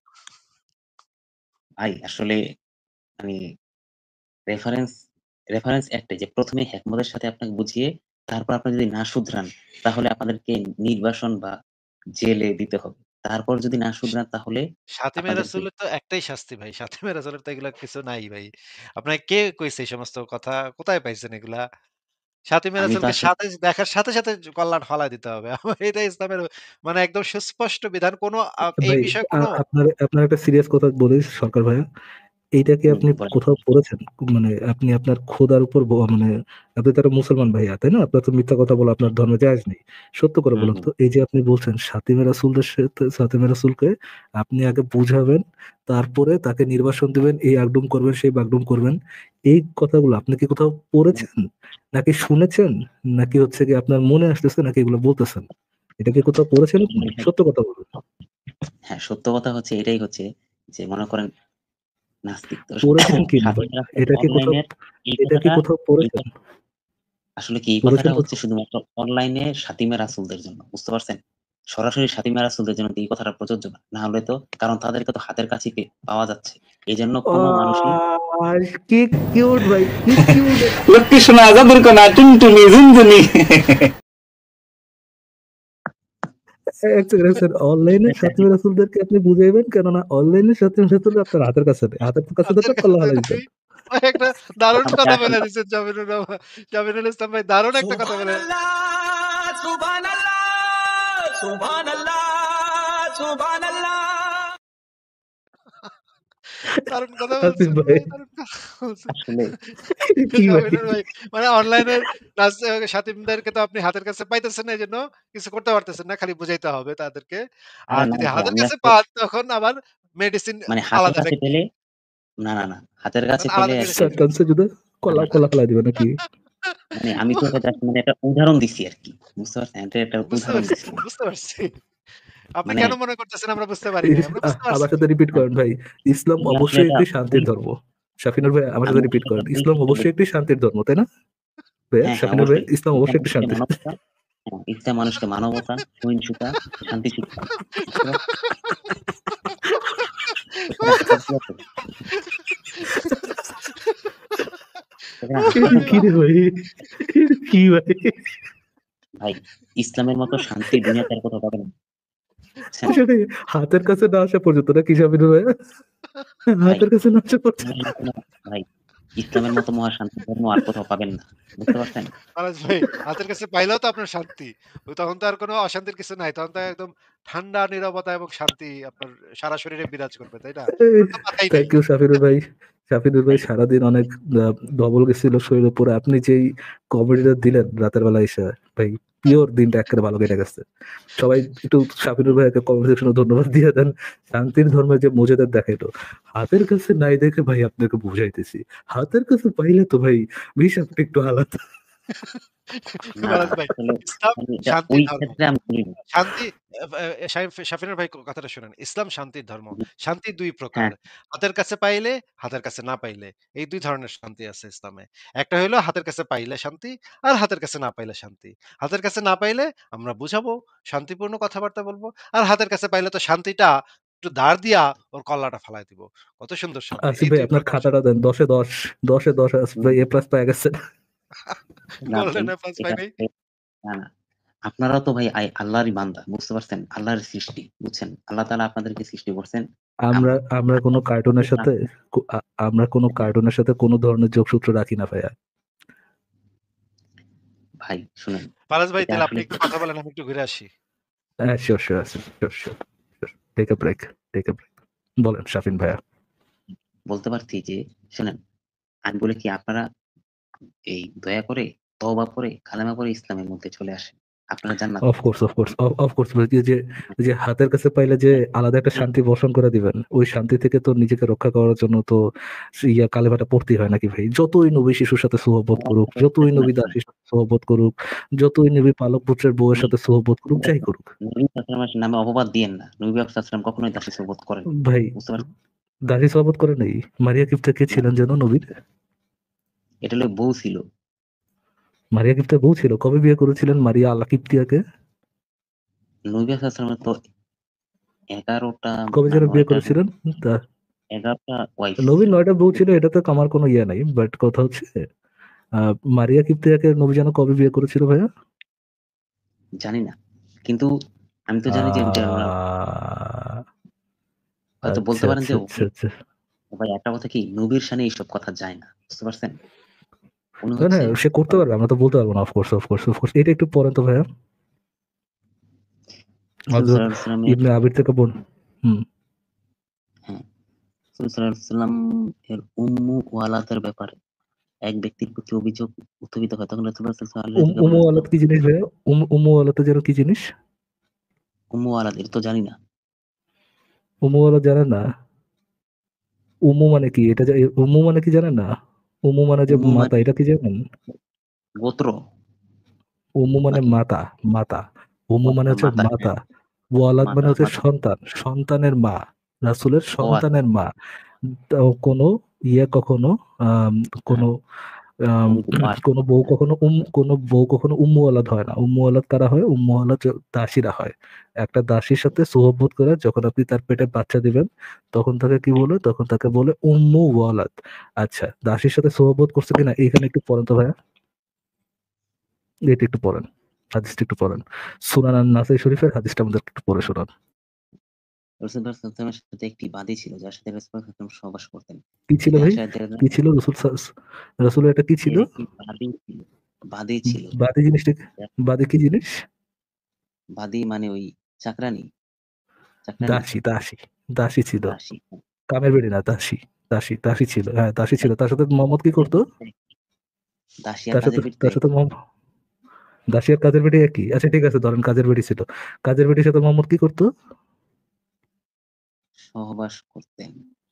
ভাই আসলে মানে রেফারেন্স রেফারেন্স একটাই যে ১ম এ হেকমতের সাথে আপনাকে বুঝিয়ে তারপর আপনি যদি না শুধরান তাহলে আপনাদেরকে নির্বাসন বা জেলে দিতে হবে। তারপর যদি না শুধরান তাহলে শাতিমে আপনাদেরকে রাসূলের তো একটাই শাস্তি ভাই। শাতিমে রাসূলের তো এগুলা কিছু নাই ভাই। আপনাকে কে কইছে এই সমস্ত কথা? কোথায় পাইছেন এগুলা? শাতিমে আমি তো রাসূলকে আসলে সাথে দেখার সাথে, সাথে কল্যাণ ফলায় দিতে হবে। এটা ইসলামের মানে একদম সুস্পষ্ট বিধান। কোন এই ভাই বিষয়ে কোন আপনার একটা সিরিয়াস কথা বলি সরকার ভাইয়া, এইটা কি আপনি বলেন। কোথাও পড়েছেন? মানে আপনি আপনার খোদার উপর মানে আপনি তো একটা মুসলমান ভাইয়া, তাই না? আপনার তো মিথ্যা কথা বলা আপনার ধর্মে জায়েজ নেই। সত্য করে হুম, বলুন হুম, তো, এই যে আপনি বলছেন ফাতিমা রাসূলকে আপনি আগে বুঝাবেন, তারপরে তাকে নির্বাসন দিবেন, এই আগডুম করবেন, সেই বাগডুম করবেন। এই কথাগুলো আপনি কি কোথাও হুম, পড়েছেন? নাকি শুনেছেন? নাকি হচ্ছে কি আপনার মনে আসতেছে, নাকি এগুলো বলতেছেন? এটা কি কোথাও পড়েছেন আপনি? হুম। সত্য কথা বলুন। হ্যাঁ, সত্য কথা হচ্ছে এটাই হচ্ছে যে মনে করেন নাস্তিক তো পড়েছেন কিনা ভাই? স্বাধীন রাষ্ট্র এটা কি কোথাও অনলাইনের এই এটা কি কথাটা কোথাও এই পড়েছেন? কথা আসলে কি এই পড়েছেন কথাটা হচ্ছে কোথাও? শুধুমাত্র অনলাইনে শাতিমে রাসূলদের জন্য। বুঝতে পারছেন? সরাসরি শাতিমে রাসূলদের জন্য তো এই কথাটা প্রযোজ্য না। না হলে তো কারণ তাদেরকে তো হাতের কাছেই পাওয়া যাচ্ছে। এজন্য কোনো মানুষই কি কিউট ভাই, কি কিউট। লক্ষ্মী সোনা জাদুর কোনা টুনটুনি ঝুনঝুনি অনলাইনে ফাতিমা রাসূলদেরকে আপনি বুঝাইবেন, কেননা অনলাইনে ফাতিমা রাসূল আপনার হাতের কাছে নেই। হাতের কাছে হাতের থাকলে কল্লা কাছে হালাই দিতেন। নাই। ভাই একটা দারুণ আমাকে কথা আসলে বলে দিছেন জামিনুল ইসলাম ভাই দারুণ একটা কথা বলে দারুণ কথা আসিফ বলছেন ভাই, ভাই, দারুণ কথা বলছেন। আসলে কি ভাই? জামিনুল ভাই মানে অনলাইনের শাতিমদেরকে তো আপনি হাতের কাছে পাইতেছেন না, এজন্য কিছু করতে পারতেছেন না। খালি বুঝাইতে হবে তাদেরকে। আরে আর না যদি ভাই হাতের আমি কাছে আসলে পান তখন আবার মেডিসিন মানে হাতের আলাদা কাছে নাকি? পেলে না, না, না। হাতের কাছে তখন পেলে আলাদা আরকি মেডিসিন দিবেন। সেন্টেন্সে যদি না, কল্লা না। কল্লা হালাই দিবে নাকি? মানে আমি তো এটা জাস্ট মানে একটা উদাহরণ দিছি আরকি। বুঝতে পারছেন? এটা একটা বুঝতে উদাহরণ পারছি, দিছি। বুঝতে পারছি। আপনি মানে কেন মনে করতেছেন আমরা বুঝতে পারি নাই? আমরা বুঝতে আমার পারছি। সাথে রিপিট হ্যাঁ, করেন ভাই। ইসলাম আমি আসলে অবশ্যই এটা একটি শান্তির বইতে ধর্ম। শাফিনুর ভাই আমার আমি সাথে রিপিট আসলে এটা করেন। বই ইসলাম থেকে অবশ্যই একটি শান্তির ধর্ম, তাই না? ভাইয়া, হ্যাঁ, হ্যাঁ, শাফিনুর ভাই, অবশ্যই। ইসলাম ইসলাম অবশ্যই একটি মানুষকে শান্তির। মানবতা হ্যাঁ, ইসলাম মানুষকে মানবতা, সহিংসতা, শান্তি শিখায়। বুঝতে পারছেন? এখানে হাসার কি আছে? এখানে হাসার এটা কোনো কি রে ভাই? এটা কি ভাই? ভাই, ইসলামের মতো শান্তি দুনিয়াতে আর কোথাও পাবেন না। বুঝছেন? সেটাই, হাতের কাছে না আসা পর্যন্ত নাকি শাফিনুর ভাই? ভাই, হাতের কাছে না আসা পর্যন্ত। ইসলামের মতো ভাই, ইসলামের মতো মহাশান্তি ধর্ম আর কোথাও পাবেন না। বুঝতে পারছেন? ফারাজ ভাই হাতের কাছে পাইলেও তো আপনার শান্তি। তখন তো আর কোনো অশান্তির কিছু নাই। তখন তো একদম ঠান্ডা নীরবতা এবং শান্তি আপনার সারা শরীরে বিরাজ করবে, তাই না? ওটা তো পাত্তাই নাই। থ্যাংক ইউ শাফিনুর ভাই। শাফিনুর ভাই সারাদিন অনেক ডবল গেছিল শরীরের উপরে, আপনি যেই কমেডিটা দিলেন রাতের বেলা এসে ভাই, পিওর দিনটা একেবারে ভালো কেটে গেছে। সবাই একটু শাফিনুর ভাইকে কমেন্ট সেকশনে ধন্যবাদ দিয়ে দেন। শান্তির ধর্মের যে মজাদার দেখাইলো, হাতের কাছে নাই দেখে ভাই আপনাকে বুঝাইতেছি, হাতের কাছে পাইলে তো ভাই বিষয়টা একটু আলাদা। না ফারাজ ভাই, আসলে ইসলাম এটা শান্তির ওই ধর্ম। ক্ষেত্রে আমি বলি না। শান্তি শাফিনুর ভাই কথাটা শুনেন। ইসলাম শান্তির ধর্ম। শান্তি ২ প্রকার। হ্যাঁ, হাতের কাছে পাইলে, হাতের কাছে না পাইলে। এই ২ ধরনের শান্তি আছে ইসলামে। একটা হইলো হাতের কাছে পাইলে শান্তি, আর হাতের কাছে না পাইলে শান্তি। হাতের কাছে না পাইলে আমরা বুঝাবো, শান্তিপূর্ণ কথাবার্তা বলবো। আর হাতের কাছে পাইলে তো শান্তিটা একটু দাঁড় দিয়া ওর কল্লাটা ফালায় দিব। কত সুন্দর শান্তি। আসিফ এই ভাই ২ আপনার প্রকার খাতাটা দেন, 10-এ 10, 10-এ 10 আসিফ ভাই A+ পেয়ে গেছে। না ভাই গোল্ডেন অ্যাপলস পাই এটা নাই। না, না। আপনারাও তো ভাই আল্লাহরই বান্দা, বুঝতে পারছেন? আল্লাহর সৃষ্টি, বুঝছেন? আল্লাহ তাআলা আপনাদেরকে সৃষ্টি করছেন আমরা কামড়া। আমরা কোনো কার্টুনের সাথে আমরা কোনো হ্যাঁ, কার্টুনের সাথে কোনো ধরনের যোগসূত্র রাখি না ভাইয়া। ভাই শুনেন, ফারাজ ভাই এটা তাহলে আপনি আসলে একটু কথা বলেন, আমি একটু ঘুরে আসি। হ্যাঁ, sure sure sure sure. Take a break, take a break. বলেন শাফিন ভাইয়া। বলতে পারছি যে শোনেন, আমি বলি কি আপনারা এই দয়া করে তওবা করে কালেমা পড়ে ইসলামের মধ্যে চলে আসেন। আপনারা জান্নাত পাবেন। অফকোর্স অফকোর্স অফকোর্স, যে হাতের কাছে পাইলে যে আলাদা একটা শান্তি বর্ষণ করে দিবেন, ওই শান্তি থেকে তো নিজেকে রক্ষা করার জন্য তো কালেমাটা পড়তেই হয় নাকি ভাই? যতই নবী শিশুর সাথে সোহবত করুক, যতই নবী দাসীর সাথে সোহবত করুক, যতই নবী পালক পুত্রের বউয়ের সাথে সোহবত করুক, যাই করুক নবী সাল্লাল্লাহু নামে অপবাদ দিয়েন না। নবী সাল্লাল্লাহু কখনোই দাসী সোবত করেন। ভাই, বুঝতে পারছেন? দাসী সোহবত করে নাই। মারিয়া কিপ্টা কে ছিলেন যেন নবীর? এটা হলো বউ ছিল। মারিয়া কিপ্টা বউ ছিল। কবে বিয়ে করেছিলেন মারিয়া আল্লাহ কিপ্তিয়াকে? নবী সাল্লাল্লাহু তো 11টা কবে না যেন বিয়ে 9টা করেছিলেন? তা 11টা ওয়াইফ নবীর ছিল। 9টা বউ ছিল, এটাতে তো আমার কোনো ইয়ে নাই, বাট কথা হচ্ছে মারিয়া কিপ্তিয়াকে নবী যেন কবে বিয়ে করেছিল ভাইয়া? জানি না। কিন্তু আমি তো জানি যে আহ, হয়তো বলতে আচ্ছা পারেন আচ্ছা যে আচ্ছা আচ্ছা। ভাই একটা কথা কি নবীর শানে এইসব কথা যায় না। বুঝতে পারছেন? মনে না না, হচ্ছে সে করতে পারবে, আমরা তো বলতে পারবো না। অফকোর্স অফকোর্স অফকোর্স, এটা একটু পরেন তো ভাইয়া। রাসূল হযরত সাল্লাল্লাহু আলাইহি ওয়াসাল্লামের ইবনে আবির থেকে বোন। হুম। হ্যাঁ, রাসূল সাল্লাল্লাহু আলাইহি ওয়াসাল্লাম এর উম্মু ওয়ালাদের ব্যাপারে এক ব্যক্তির প্রতি অভিযোগ উত্থাপিত হয় তখন রাসূল সাল্লাল্লাহু আলাইহি ওয়াসাল্লাম উম্মু বলেন আলাত কি জিনিস ভাইয়া? উম্মু আলাতে যেন কি জিনিস? উম্মু ওয়ালাদ এটা তো জানি না। উম্মু আলাত জানেন না? উম্মু মানে কি? উম্মু মানে কি জানেন না? উম্মু মানে যে উম্মু মাতা, মানে এটা কি জানেন? গোত্র উম্মু মানে নাকি মাতা, মাতা। উম্মু মানে আচ্ছা হচ্ছে মাতা, মাতা। হ্যাঁ, ওয়ালাদ মানে মাতা হচ্ছে মাতা। সন্তান, সন্তানের মা। রাসূলের ও আচ্ছা, সন্তানের মা। তো কোনো কখনো আম হ্যাঁ, কোনো আম কোনো বউ কখনো উম্মু ওয়ালাদ হয় না। উম্মু ওয়ালাদ কারা হয়? উম্মু ওয়ালাদ দাসীরা হয়। একটা দাসীর সাথে সোহবত করে যখন আপনি তার পেটে বাচ্চা দিবেন, তখন তাকে কি বলে? তখন তাকে বলে উম্মু ওয়ালাদ। আচ্ছা, দাসীর সাথে সোহবত করছে কিনা এইখানে একটু পড়েন তো ভাইয়া। এটা একটু পড়েন। হাদিসটা একটু পড়েন। সুনান আন-নাসাই শরীফের হাদিসটা আমাদেরকে একটু পড়ে শোনান। রাসূল সাল্লাল্লাহু আলাইহি ওয়াসাল্লামের সাথে একটি বাদী ছিল যার সাথে রাসূল সাল্লাল্লাহু আলাইহি ওয়াসাল্লাম সহবাস করতেন। কি ছিল তিনি ভাই? আয়েশা কি রাদিয়াল্লাহু ছিল? রাসূলের এটা কি ছিল? এর একটি বাদী ছিল। বাদী ছিল। বাদী জিনিসটা কি? বাদী কি জিনিস? বাদী মানে ওই চাকরানী, চাকরানী, দাসী, দাসী, দাসী ছিল। দাসী। কামের বেটি না, দাসী। দাসী ছিল। হ্যাঁ, দাসী ছিল। তার সাথে মোহাম্মদ কি করতো? দাসী আর কাজের বেটি তো তার সাথে একই। দাসী আর কাজের বেটি একই। আচ্ছা ঠিক আছে, ধরেন কাজের বেটি ছিল। কাজের বেটির সাথে মোহাম্মদ কি করতো? সহবাস করতেন।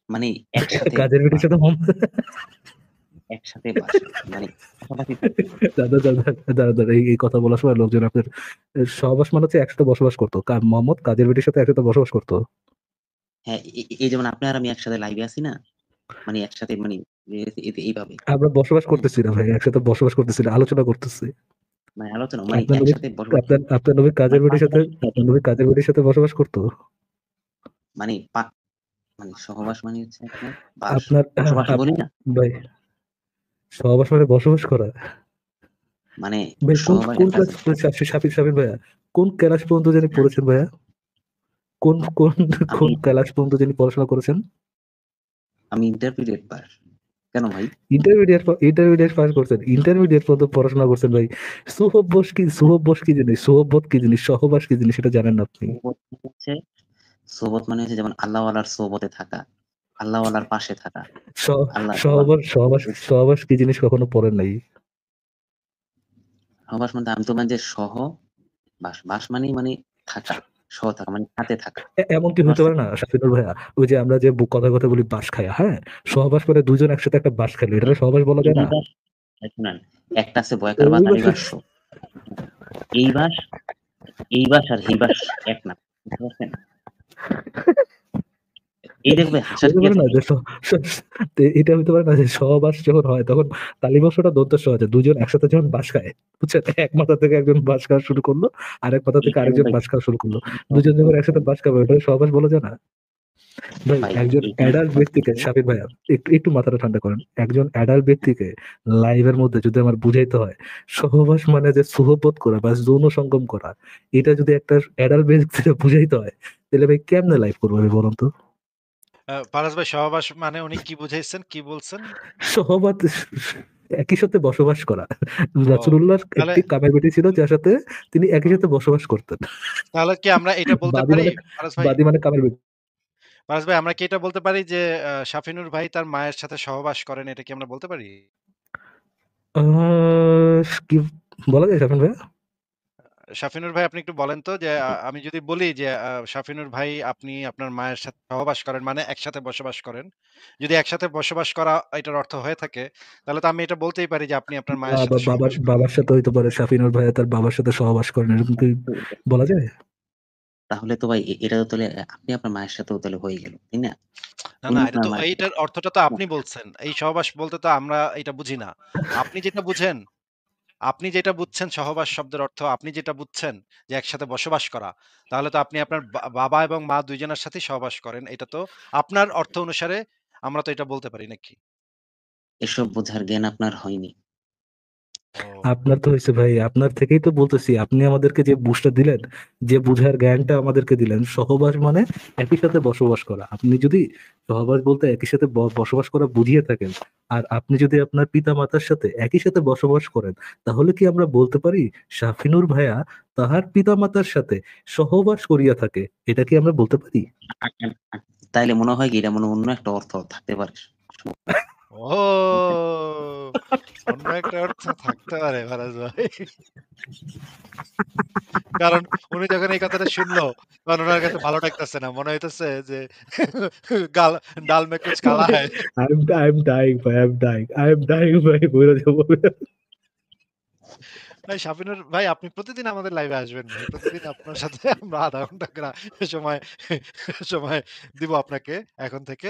মানে একসাথে কাজের বেটির সাথে মোহাম্মদ একসাথে বাসা মানে পাশাপাশি থাকতেন। দাদা, এই কথা বলার সময় লোকজন আপনার সহবাস মানে হচ্ছে একসাথে বসবাস করতো। মোহাম্মদ কাজের বেটির সাথে একসাথে বসবাস করতো। হ্যাঁ, এই যেমন আপনি আর আমি একসাথে লাইভে আছি না? মানে একসাথে মানে এইভাবে। আমরা বসবাস হ্যাঁ, করতেছি না ভাই, একসাথে বসবাস করতেছি না, আলোচনা করতেছি। মানে আলোচনা মানে আপনার নবী একসাথে বসবাস আপনার নবী কাজের মানে বেটির সাথে পাশাপাশি আপনার নবী কাজের বেটির সাথে বসবাস করতো। মানে মানে সহবাস মানে হচ্ছে আপনার বাস আপনার বসবাস বলি না? ভাই, সহবাস মানে বসবাস করা। মানে ভাই কোন সহবাস কোন একটা ক্লাস আছে। সাবির ভাইয়া, কোন ক্লাস পর্যন্ত জানি পড়েছেন ভাইয়া? কোন কোন আমি কোন ক্লাস পর্যন্ত জানি পড়াশোনা করেছেন? আমি ইন্টারমিডিয়েট পাস। কেন ভাই? ইন্টারমিডিয়েট পাস করছেন, ইন্টারমিডিয়েট পর্যন্ত পড়াশোনা করছেন ভাই। সুহব্বস কি জিনিস, সোহবত কি জিনিস, সহবাস কি জিনিস, সেটা জানেন না আপনি? সোহবত মানে হচ্ছে যেমন আল্লাহওয়ালার সোহবতে থাকা। আল্লাহওয়ালার পাশে থাকা। আল্লাহ সহবাস কি জিনিস কখনো পড়েন নাই? সহবাস মানে আমি তো মানে যে বাস মানে থাকা, সহ থাকা মানে সাথে থাকা। এমন কি হইতে পারে না শাফিনুর ভাইয়া, ওই যে আমরা যে কথা বলি বাস খায়া, হ্যাঁ, সহবাস করে দুজন একসাথে একটা বাস খাইলো, এটা সহবাস বলা যায় না? শুনেন, একটা আছে বয়াকার বাস আর বাস। এই বাস আর এই বাস এক না, বুঝতে পারছেন? এই দেখবে হাসার হইতে কি পারে আছে? না যে এটা হইতে পারে না যে সহবাস যখন হয় তখন তালিবাসটা দন্তেস আছে, দুজন একসাথে যখন বাস খায়, বুঝছেন, এক মাথা থেকে একজন বাস খাওয়া শুরু করলো, আরেক মাথা থেকে এইখানে আরেকজন ভাই বাস খাওয়া শুরু করলো, দুজন যখন একসাথে বাস খাবে ওটা সহবাস বলা যায় না? ভাই ভাই একজন এইখানে অ্যাডাল্ট ব্যক্তিকে, শাফির ভাইয়া একটু একটু মাথাটা ঠান্ডা করেন, একজন অ্যাডাল্ট ব্যক্তিকে লাইভের মধ্যে যদি আমার বুঝাইতে হয় সহবাস মানে যে সুহবত করা বা যৌন সঙ্গম করা, এটা যদি একটা অ্যাডাল্ট ব্যক্তিকে বুঝাইতে হয়, তাহলে ভাই কেমনে লাইভ করবো আমি বলুন তো? ফারাজ ভাই সহবাস মানে উনি কি বুঝাইছেন? কি বলছেন? সহবাস, একই সাথে বসবাস করা। ও রাসূলুল্লাহর তাহলে একটি কামের বেটি ছিল যার সাথে তিনি একই সাথে বসবাস করতেন। তাহলে কি আমরা এটা বলতে বাদী পারি মানে ফারাজ ভাই? বাদী মানে কামের বেটি। ফারাজ ভাই আমরা কি এটা বলতে পারি যে শাফিনুর ভাই তার মায়ের সাথে সহবাস করেন, এটা কি আমরা বলতে পারি? কি বলা যায় শাফিন ভাই? শাফিনুর ভাই আপনি একটু বলেন তো যে আমি যদি বলি যে শাফিনুর ভাই আপনি আপনার মায়ের সাথে সহবাস করেন মানে একসাথে বসবাস করেন। যদি একসাথে বসবাস করা এটার অর্থ হয়ে থাকে, তাহলে তো আমি এটা বলতেই পারি যে আপনি আপনার মায়ের সাথে বাবার সহবাস করেন। বাবার সাথে হইতে পারে, শাফিনুর ভাইয়া তার বাবার সাথে সহবাস করেন, এরকম কি বলা যায়? তাহলে তো ভাই এটা তো তাহলে আপনি আপনার মায়ের সাথেও তাহলে হয়ে গেল, তাই না? না, উনি না, এটা আপনার তো মায়ের সাথে এইটার অর্থটা তো আপনি বলছেন। এই সহবাস বলতে তো আমরা এটা বুঝি না। আপনি যেটা বুঝেন, আপনি যেটা বুঝছেন সহবাস শব্দের অর্থ, আপনি যেটা বুঝছেন যে একসাথে বসবাস করা, তাহলে তো আপনি আপনার বাবা এবং মা ২ জনের সাথেই সহবাস করেন। এটা তো আপনার অর্থ অনুসারে আমরা তো এটা বলতে পারি নাকি? এসব বোঝার জ্ঞান আপনার হয়নি। ও আপনার তো হয়েছে ভাই, আপনার থেকেই তো বলতেছি, আপনি আমাদেরকে যে বুঝটা দিলেন, যে বুঝার জ্ঞানটা আমাদেরকে দিলেন, সহবাস মানে একই সাথে বসবাস করা। আপনি যদি সহবাস বলতে একই সাথে বসবাস করা বুঝিয়ে থাকেন, আর আপনি যদি আপনার পিতা মাতার সাথে একই সাথে বসবাস করেন, তাহলে কি আমরা বলতে পারি শাফিনুর ভাইয়া তাহার পিতা মাতার সাথে সহবাস করিয়া থাকে? এটা কি আমরা বলতে পারি? তাইলে মনে হয় কি এটা মনে হয় অন্য একটা অর্থ থাকতে পারে। ও অন্য একটা অর্থ থাকতে পারে ফারাজ ভাই। কারণ উনি যখন এই কথাটা শুনলো, তখন উনার কাছে ভালো লাগতেছে না। মনে হইতেছে যে গাল ডাল মে কুছ কালা ভাই হ্যায়। আই এম ডাইং ভাই, আই এম ডাইং ভাই, বইরা যাবো। ভাই শাফিনুর ভাই আপনি প্রতিদিন আমাদের লাইভে আসবেন ভাই। প্রতিদিন আপনার সাথে আমরা ০.৫ ঘন্টা করে সময় সময় দিব আপনাকে এখন থেকে।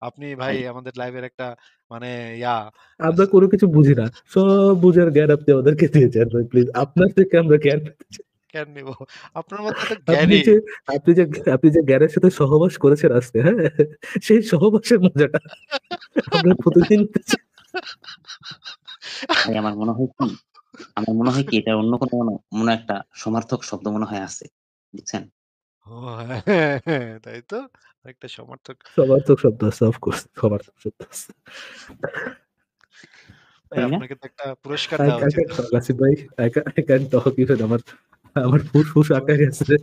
আপনি ভাই ভাই আমাদের লাইভের একটা মানে ইয়া আস আমরা কোনো কিছু বুঝি না, সব বুঝার জ্ঞান আপনি আমাদেরকে দিয়েছেন ভাই, প্লিজ আপনার থেকে আমরা জ্ঞান পেতে চাই। জ্ঞান নিব। আপনার মধ্যে তো আপনি জ্ঞানী। যে আপনি যে আপনি যে জ্ঞানের সাথে সহবাস করেছেন আজকে, হ্যাঁ, সেই সহবাসের মজাটা আমরা প্রতিদিন পেয়েছি। ভাই আমার মনে হয় কি এটা অন্য কোনো মনে একটা সমার্থক শব্দ মনে হয় আছে, বুঝছেন? ও হ্যাঁ, হ্যাঁ, তাই তো? একটা সমর্থক। সমার্থক শব্দ আছে, অফকোর্স সমার্থক শব্দ আছে। ভাই তাই না? আপনাকে তো একটা পুরস্কার আই দেওয়া আই উচিত। ক্যান টক আসিফ ভাই, আই ক্যান টক ইভেন, আমার আমার ফুসফুস আটকে গেছে।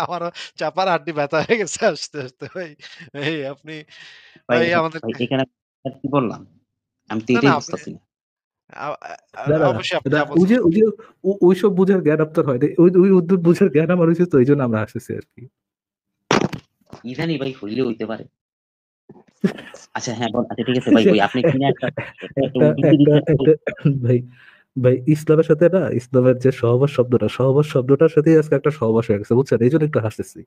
আমারও চাপার হাড্ডি ব্যথা হয়ে গেছে আসতে, আসতে ভাই। এই আপনি ভাই ভাই ভাই আমাদেরকে এখানে আর কি বললাম? আমি তো না, না এটাই আপনি বুঝতেছি না। আ আ না, না, না, অবশ্যই আপনি না, যা ওই বলছেন যে ওই সঠিক। যে ওইসব বুঝার জ্ঞান আপনার হয় না, ওই ওই উদ্ভট বুঝার জ্ঞান আমার হয়েছে, তো এই জন্য আমরা হাসতেছি আর কি। কি জানি ভাই হইলেও হইতে পারে। আচ্ছা হ্যাঁ, আচ্ছা ঠিক আছে ভাই ওই আপনি কি না একটা একটা একটা উদ্ধৃতি একটা দিচ্ছেন ওই একটা ভাই, ভাই ইসলামের সাথে না, ইসলামের যে সহবাস শব্দটার সাথে আজকে একটা সহবাস হয়ে গেছে, বুঝছেন, এই জন্য একটু হাসতেছি।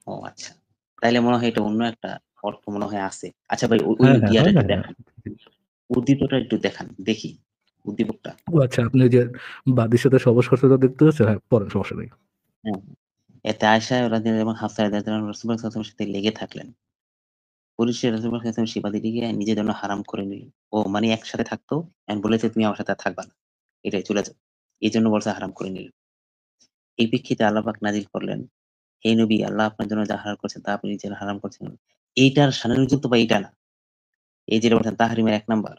ও আচ্ছা। তাইলে মনে হয় এটা অন্য একটা অর্থ মনে হয় আছে। আচ্ছা ভাই ওই হ্যাঁ, হ্যাঁ, ইয়াটা হয় না, একটু হ্যাঁ। দেখান। উদ্ধৃতটা একটু দেখান, দেখি উদ্দীপকটা। ও আচ্ছা, আপনি ওই যে বাদীর সাথে সহবাস করতে দেখতে হচ্ছে, হ্যাঁ, পড়েন, সমস্যা নেই। হ্যাঁ। এতে আয়েশা রাদিয়াল্লাহু এবং হাফসা রাদিয়াল্লাহু আনহা রাসূলুল্লাহ সাল্লাল্লাহু আলাইহি ওয়াসাল্লামের সাথে লেগে থাকলেন। পরিশেষে রাসূলুল্লাহ সাল্লাল্লাহু আলাইহি ওয়াসাল্লাম শিবাদিটিকে নিজের জন্য হারাম করে নিলেন। ও মানে একসাথে থাকতো এন্ড বলেছে তুমি আমার সাথে আর থাকবা না। এটাই চলে যাও। এজন্য বলছে হারাম করে নিলেন। এই প্রেক্ষিতে আল্লাহ পাক নাযিল করলেন, হে নবী আল্লাহ আপনার জন্য যা হালাল করেছেন তা আপনি নিজের হারাম করছেন। এইটার শানের নজুল তো ভাই এইটা না। এই যেটা বলছেন তাহরিমের ১ নাম্বার।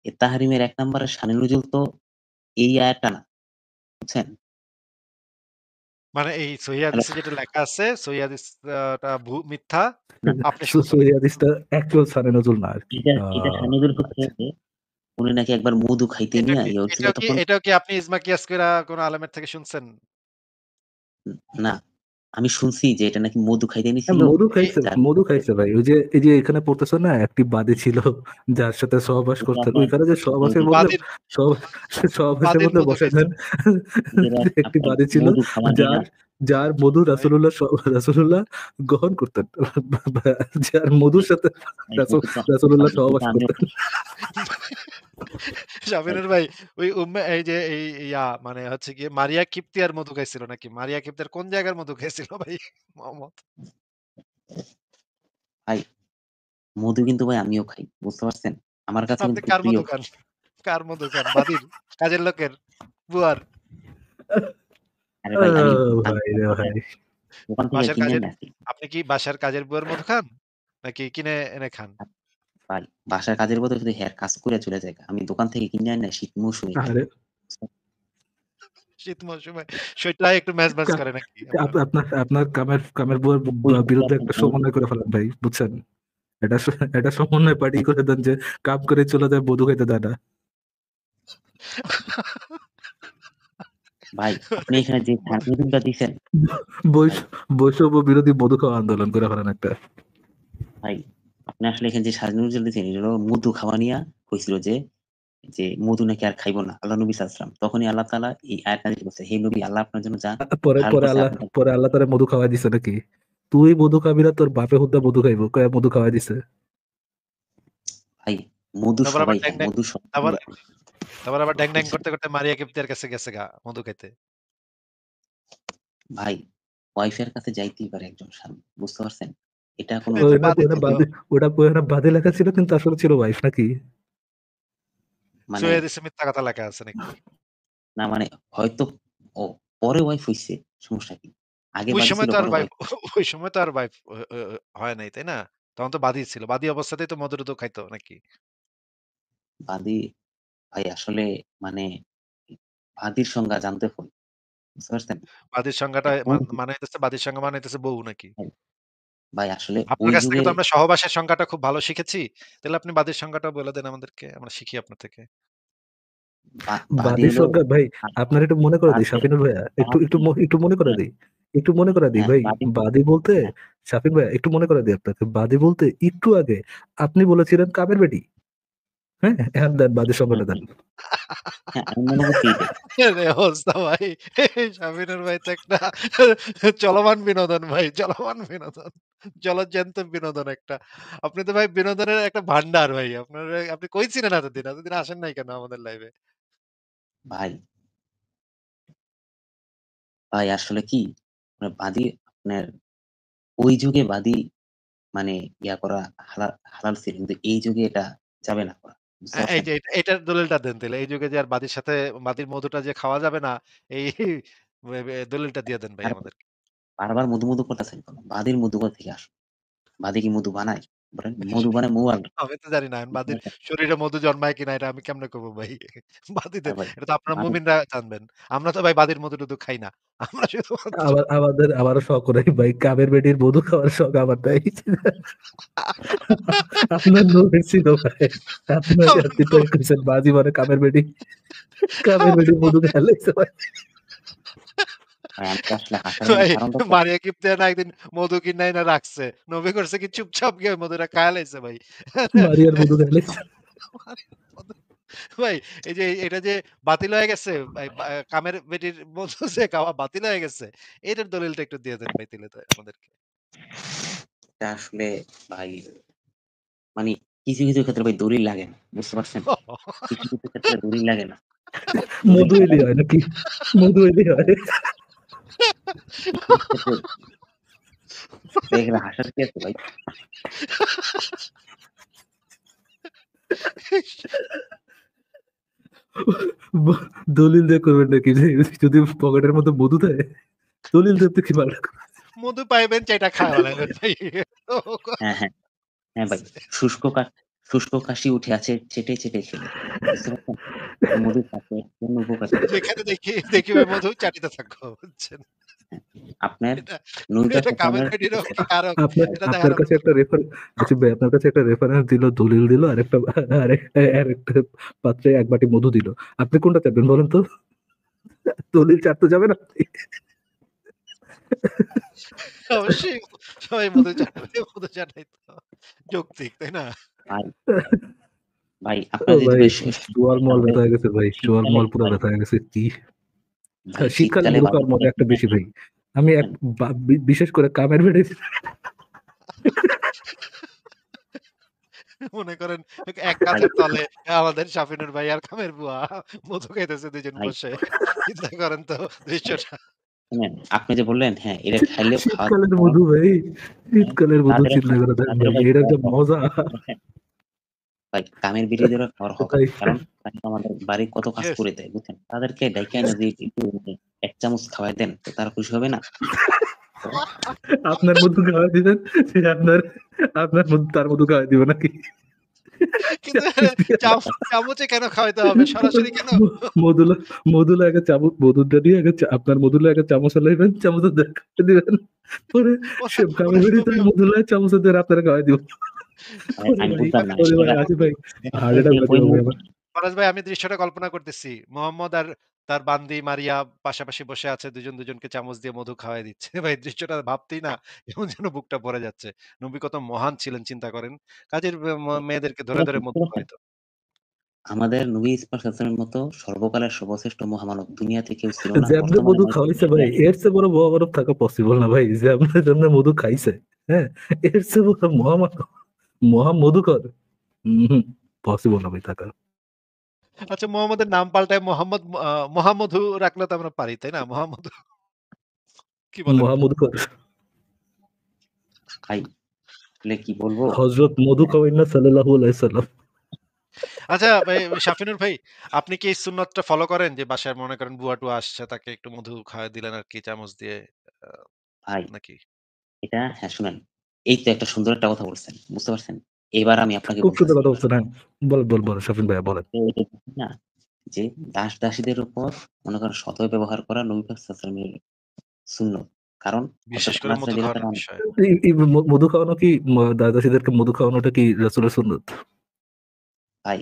এই তাহরিমের ১ নাম্বারের শানের নজুল তো এই আয়াতটা না। বুঝছেন? মানে এই সহিহ হ্যালো হাদিসে যেটা লেখা আছে, সহিহ হাদিসটা মিথ্যা। আপনি শুনছেন। সহি হাদিসটা অ্যাকচুয়াল সানে নজুল না আরকি। এটা সানুদের হচ্ছে আচ্ছা। যে উনি নাকি একবার মধু খাইতে নিয়া ইয়ে হচ্ছিল তখন এটাও কি আপনি ইজমা কিয়াস কইরা কোন আলেমের থেকে শুনছেন? না, আমি শুনছি যে এটা নাকি মধু খাইতে হ্যাঁ, নিছিল। এই যার মধু খাইছে ভাই। এই যে এখানে পড়তেছে না, একটি বাদী ছিল যার সাথে সহবাস এটা করতেন। আপনার ওইখানে যে সহবাসের যে বদলে বাদির সহ সহবাসের বাদির বদলে মধু বসায় খাইছেন। দেন যেটা একটি আপনার বাদী ছিল মধু খাওয়া নিয়া যার মধু ভাই, রাসূলুল্লাহ গ্রহণ করতেন। যার মধুর সাথে এই রাসূলুল্লাহ মধুটা সহবাস আমিও করতেন। ভাই শামিনুর ভাই ওই এই যে এই মানে হচ্ছে গিয়ে মারিয়া কিপ্তিয়ার মধু খাইছিল নাকি? মারিয়া কিপ্তিয়ার কোন জায়গার মধু খাইছিল ভাই মোহাম্মদ? ভাই মধু কিন্তু ভাই আমিও খাই। বুঝতে পারছেন? আমার কাছে আপনি কিন্তু খুব কার প্রিয়। মধু খান? কার মধু খান? বাদির? কাজের লোকের? বুয়ার? আরে ভাই আমি ভাই রে ভাই। দোকান থেকে বাসার কিনে কাজের এনে আছি। আপনি কি বাসার কাজের বুয়ার মধু খান? নাকি কিনে এনে খান? ভাই বাসার কাজের বদলে যদি হ্যাঁ কাজ করে চলে যায়। আমি দোকান থেকে কিনে আনি না শীত মৌসুমে খাই। আরে শীত মৌসুমে শরীরটা একটু ম্যাজ কা- করে নাকি আপনার? আপনার কামের বউয়ের ওই বিরুদ্ধে আপনার একটা মধু সমন্বয় করে ফেলেন ভাই, বুঝছেন? এটা সমন্বয় পার্টি করে দেন যে কাম করে চলে যায়, মধু খাইতে দেয় না। ভাই আপনি এখানে যে মধুটা দিছেন ভাই, বৈষম্য বিরোধী মধু খাওয়া আন্দোলন করে ফেলেন একটা। ভাই আপনি আসলে এখানে যে স্বাধীন দিয়েছেন এটা হলো মধু খাওয়া নিয়া হয়েছিল যে যে মধু নাকি আর খাইবো না আল্লাহ নবী সাল্লাল্লাহু আলাইহি ওয়াসাল্লাম তখনই আল্লাহ তাআলা এই আয়াত নাযিল করছে হে নবী আল্লাহ আপনার জন্য যা হালাল করছে আপনি তা পরে আল্লাহ তারে মধু খাওয়াই দিছে নাকি? তুই মধু খাবি না, তোর বাপে হুদ্দা মধু খাইবো, কয়ে মধু খাওয়াই দিছে। ভাই মধু তারপর আবার সবাই ড্যাং খায় ড্যাং মধু সব তারপর তারপর আবার ড্যাং ড্যাং বুঝছেন? করতে করতে মারিয়া কিপ্তিয়ার কাছে গেছে গা মধু খাইতে। ভাই ওয়াইফের কাছে যাইতেই পারে একজন স্বামী বুঝতে পারছেন এটা কোনো এই যে বাদী ওটা ছিল। অধিকার ওটা বাদে লেখা ছিল, কিন্তু আসলে ছিল ওয়াইফ নাকি? মানে সৈয়দ ইসে মিথ্যা কথা লেখা আছে নাকি? না মানে হয়তো ও পরে ওয়াইফ হইছে সমস্যা কি আগে ওই বাদী সময় ছিল তো আর পরে ভাই ওয়াইফ ওই সময় তো আর ভাই হয় নাই, তাই না? তখন তো বাদী ছিল। বাদী অবস্থাতেই তো মধু-টধু খাইতো নাকি? বাদী ভাই আসলে মানে বাদীর সংজ্ঞা জানতে হয় বুঝতে পারছেন বাদীর সংজ্ঞাটা ওই মানে হইতেছে বাদীর সংজ্ঞা মানে হইতেছে বউ নাকি? ভাই আসলে আপনার ওই কাছ থেকে যুগে তো আমরা সহবাসের সংজ্ঞাটা খুব ভালো শিখেছি। তাহলে আপনি বাদীর সংজ্ঞাটাও বলে দেন আমাদেরকে। আমরা শিখি আপনার থেকে। বাদী বাদীর হলো সংজ্ঞা ভাই, আপনার একটু মনে করে দিই বাদী শাফিনুর ভাইয়া, বাদী একটু মনে করে দিই, একটু মনে করে দিই হ্যাঁ ভাই। বাদী বাদী বলতে, হ্যাঁ শাফিন ভাইয়া একটু মনে করে দিই আপনাকে, বাদী বলতে একটু আগে আপনি বলেছিলেন কামের বেটি। হ্যাঁ, এখন দেন বাদীর সংজ্ঞাটা দেন। হ্যাঁ আমি মনে করছি এটাই আরে অবস্থা ভাই। শামিনুর ভাই তো একটা চলমান বিনোদন ভাই, চলমান বিনোদন। জলজ্যান্ত বিনোদন একটা। আপনি তো ভাই বিনোদনের একটা ভান্ডার ভাই। আপনি কই ছিলেন এতদিন? এতদিন আসেন নাই কেন আমাদের লাইভে? ভাই ভাই আসলে কি মানে বাদী আপনার ওই যুগে বাদী মানে ইয়া করা হালাল ছিল কিন্তু এই যুগে এটা যাবে না করা বুঝতে এই পারছেন যে এটার দলিলটা দেন তাইলে। এই যুগে যে আর বাদীর সাথে বাদীর মধুটা যে খাওয়া যাবে না, এই দলিলটা দিয়ে দেন ভাই আর আমাদেরকে। বারবার মধু মধু করতেছেন কেন বাদীর মধু কোথা থেকে আসে বাদী কি মধু বানায় বলেন মধু বানায় মৌ আলাদা আমি তো জানি না। বুঝতে বাদীর পারছেন শরীরে মধু জন্মায় কিনা এটা আমি কেমনে করব ভাই? আর বাদীদের ভাই এটা তো আপনারা বাদী মুমিনরা জানবেন। আমরা তো ভাই বাদীর মধু-টধু খাই না। আমরা শুধুমাত্র আমারও শখ নাই ভাই, কামের বেটির মধু খাওয়ার শখ আমার নাই। আপনার নবীর ছিল ভাই, আমরা আপনি তো তো কইছেন বাজি মানে কামের বেটির মধু খেলাইছে ভাই। ভাই আমি তো আসলে হাসার ভাই কারণটা তো মারিয়া কিপ্তিয়া না একদিন মধু কিনা এনে রাখছে। নবী করছে কি চুপচাপ গিয়ে মধুটা খায়া লাইছে ভাই। মারিয়ার মধু খেলাইছে। ভাই এই যে এটা যে বাতিল হয়ে গেছে ভাই কামের বেটির মধু যে খাওয়া বাতিল হয়ে গেছে। এটার দলিলটা একটু দিয়ে দেন ভাই তাইলে তো আমাদেরকে। এটা আসলে ভাই মানে কিছু কিছু ক্ষেত্রে ভাই দলিল লাগে না বুঝতে পারছেন কিছু কিছু ক্ষেত্রে দলিল লাগে না দলিল মধু ছাড়া এলি হয় নাকি? মধু এলি হয়। কিছু কিছু ক্ষেত্রে ভাই এখানে হাসার কি আছে ভাই দলিল দিয়ে করবেন নাকি যে যদি পকেটের মধ্যে মধু দেয়, দলিল দিয়ে তো কি ভালো। মধু পাইবেন চাইটা খায়া ফেলাইবেন ভাই। হ্যাঁ হ্যাঁ হ্যাঁ ভাই শুষ্ক কাশি উঠে আছে চেটে চেটে খেলে বুঝতে পারছেন মধু পাশে অন্য উপকার যেখানে দেখি দেখি ভাই মধু চাটিতে থাকো বুঝছেন? আপনার এটা নবী এটা কামের পাক বেডিরও কি কারক আপনার এটা আপনার দেখানোর কাছে একটা আচ্ছা ভাই, আপনার কাছে একটা রেফারেন্স দিল, দলিল দিল, আরেকটা পাত্রে এক বাটি মধু দিল। আপনি কোনটা চাইবেন বলেন তো? দলিল চাটতে যাবেন আপনি? অবশ্যই সবাই মধু চাটাই তো যৌক্তিক, তাই না? ভাই, ভাই ও আপনার যদি ভাই, বেশ চোয়াল মল ব্যথা হয়ে গেছে ভাই, চোয়াল শীতকালে মল পুরো ভাই, ব্যথা হয়ে গেছে। কি ভাই শীতকালে শীতকালে মধু খাওয়ার মজা বাড়িতে একটা বেশি ভাই। আমি বিশেষ করে কামের বেড়ে মনে করেন এক ভাই, কাঁচের তলে আমাদের শাফিনুর ভাই আর কামের বুয়া মধু খাইতেছে দুজন ভাই বসে। চিন্তা করেন তো দৃশ্যটা। শুনেন, আপনি যে বললেন হ্যাঁ, এটা খাইলেও খাওয়া শীতকালের খাওয়া মধু ভাই, হ্যাঁ, শীতকালের মধু তাদেরও চিন্তা করে দেখ তাদেরও ভাই, ভাই এটা খাওয়া যে হক। মজা দেখেন ভাই, কামের বিড়িদেরও খাওয়ার হক ভাই। আছে, কারণ তারা তো আমাদের বাড়ির কত কাজ ইয়েস, করে দেয়, বুঝছেন? তাদেরকে ডাইকা ইয়েস। এনে যদি একটু এক চামচ খাওয়াই দেন, তো তারা খুশি হবে না? তো আপনার মধু খাওয়াই দিবেন, সে আপনার আপনার মধু তার মধু খাওয়াই দিবে নাকি? কিন্তু চামচে কেন খাওয়াইতে হবে? সরাসরি কেন? মধুলা মধুলা আগে চামচ, মধুটা দিয়ে আগে আপনার মধুলা আগে চামচ লাইবেন, চামচ খাওয়াই দিবেন, পরে সে ওরা কামে বেড়ে তার লোভীও। মধুলা চামচ দিয়ে আপনারা খাওয়াই দিব। ওরে আমি ভাই, বুঝলাম না ওরে ভাই, সেটা আসিফ ভাই, হার্ট ওই অ্যাটাক যে হয়ে ওই যাবে ভাই মুহূর্তে আমার। ফরাজ ভাই, আমি দৃশ্যটা কল্পনা করতেছি। মোহাম্মদ আর তার বান্দি মারিয়া পাশাপাশি বসে আছে, দুজন দুজনকে চামচ দিয়ে মধু খাওয়াই দিচ্ছে। ভাই দৃশ্যটা ভাবতেই না কেমন যেন বুকটা ভরে যাচ্ছে। নবী কত মহান ছিলেন চিন্তা করেন। কাজের মেয়েদেরকে ধরে ধরে মধু খাওয়াইতো। আমাদের নবী ইসলামের মতো সর্বকালের সর্বশ্রেষ্ঠ মহামানব দুনিয়াতে কেউ ছিল না, যেমনে বর্তমানে মধু নয়, খাওয়াইছে ভাই, ভবিষ্যতে এর চেয়ে বড় মহামানব থাকা পসিবল না ভাই। যেমনে যেমনে মধু খাইছে, হ্যাঁ, এর চেয়ে বড় মহামানব, মহামধুকর, পসিবল না ভাই থাকা। আচ্ছা, মোহাম্মদের নাম পাল্টায় মহামধু রাখলে তো আমরা পারি, তাই না? মহামধু কি বলেন? মহামধুকর খাই বলে কি বলবো? হযরত মধু খাওয়াইন সাল্লাল্লাহু আলাইহি সাল্লাম। আচ্ছা ভাই, শাফিনুর ভাই, আপনি কি এই সুন্নতটা ফলো করেন যে বাসায় মনে করেন বুয়া-টুয়া আসছে, তাকে একটু মধু খাওয়ায় দিলেন আরকি চামচ দিয়ে, আ ভাই নাকি? এটা হ্যাঁ শুনেন, এই তো একটা সুন্দর একটা কথা বলছেন, বুঝতে পারছেন? এবার আমি আপনাকে খুব সুন্দর বলতেছি, কথা বলছেন, হ্যাঁ। বল শাফিন ভাইয়া বলেন। এই যে বলছেন না যে দাস-দাসীদের উপর মনে করেন সদ্ব্যবহার করা নবী পাক সাল্লাল্লাহু আলাইহি ওয়াসাল্লামের সুন্নত। কারণ বিশেষ হযরত করে আনাস মধু রাদিয়াল্লাহু খাওয়ানোর তাআলা আনহু, বিষয়ে। এই মধু খাওয়ানো কি, দাদা-দাসীদেরকে মধু খাওয়ানোটা কি রাসূলের সুন্নত? ভাই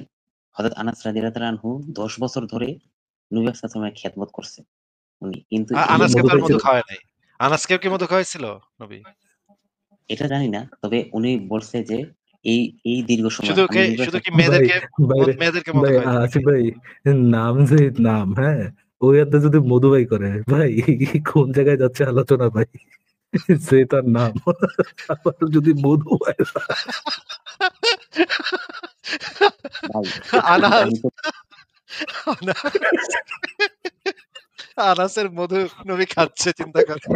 হযরত আনাস রাদিয়াল্লাহু তাআলা আনহু ১০ বছর ধরে নবী পাক সাল্লাল্লাহু আলাইহি ওয়াসাল্লামের খেদমত করছে উনি। কিন্তু এই আনাসকে মধু তো আর মধু খাইছিল? খাওয়ায় নাই। আনাসকেও কি মধু খাওয়াইছিল নবী? এটা জানি না। তবে উনি বলছে যে এই এই দীর্ঘ সময় আমি নবী পাক শুধু কি ভাই, মেয়েদেরকে বাইরে, মেয়েদেরকে মধু ভাই খাওয়াইতো নাকি? আসিফ ভাই, নাম যে নাম, হ্যাঁ, ওই হাতে যদি মধু ভাই করে ভাই, কোন জায়গায় যাচ্ছে আলোচনা ভাই? সে তার নাম, আবার যদি মধু ভাই। ভাই আনাস আমি তো আনাস আনাসের মধু নবী খাচ্ছে, চিন্তা করেন।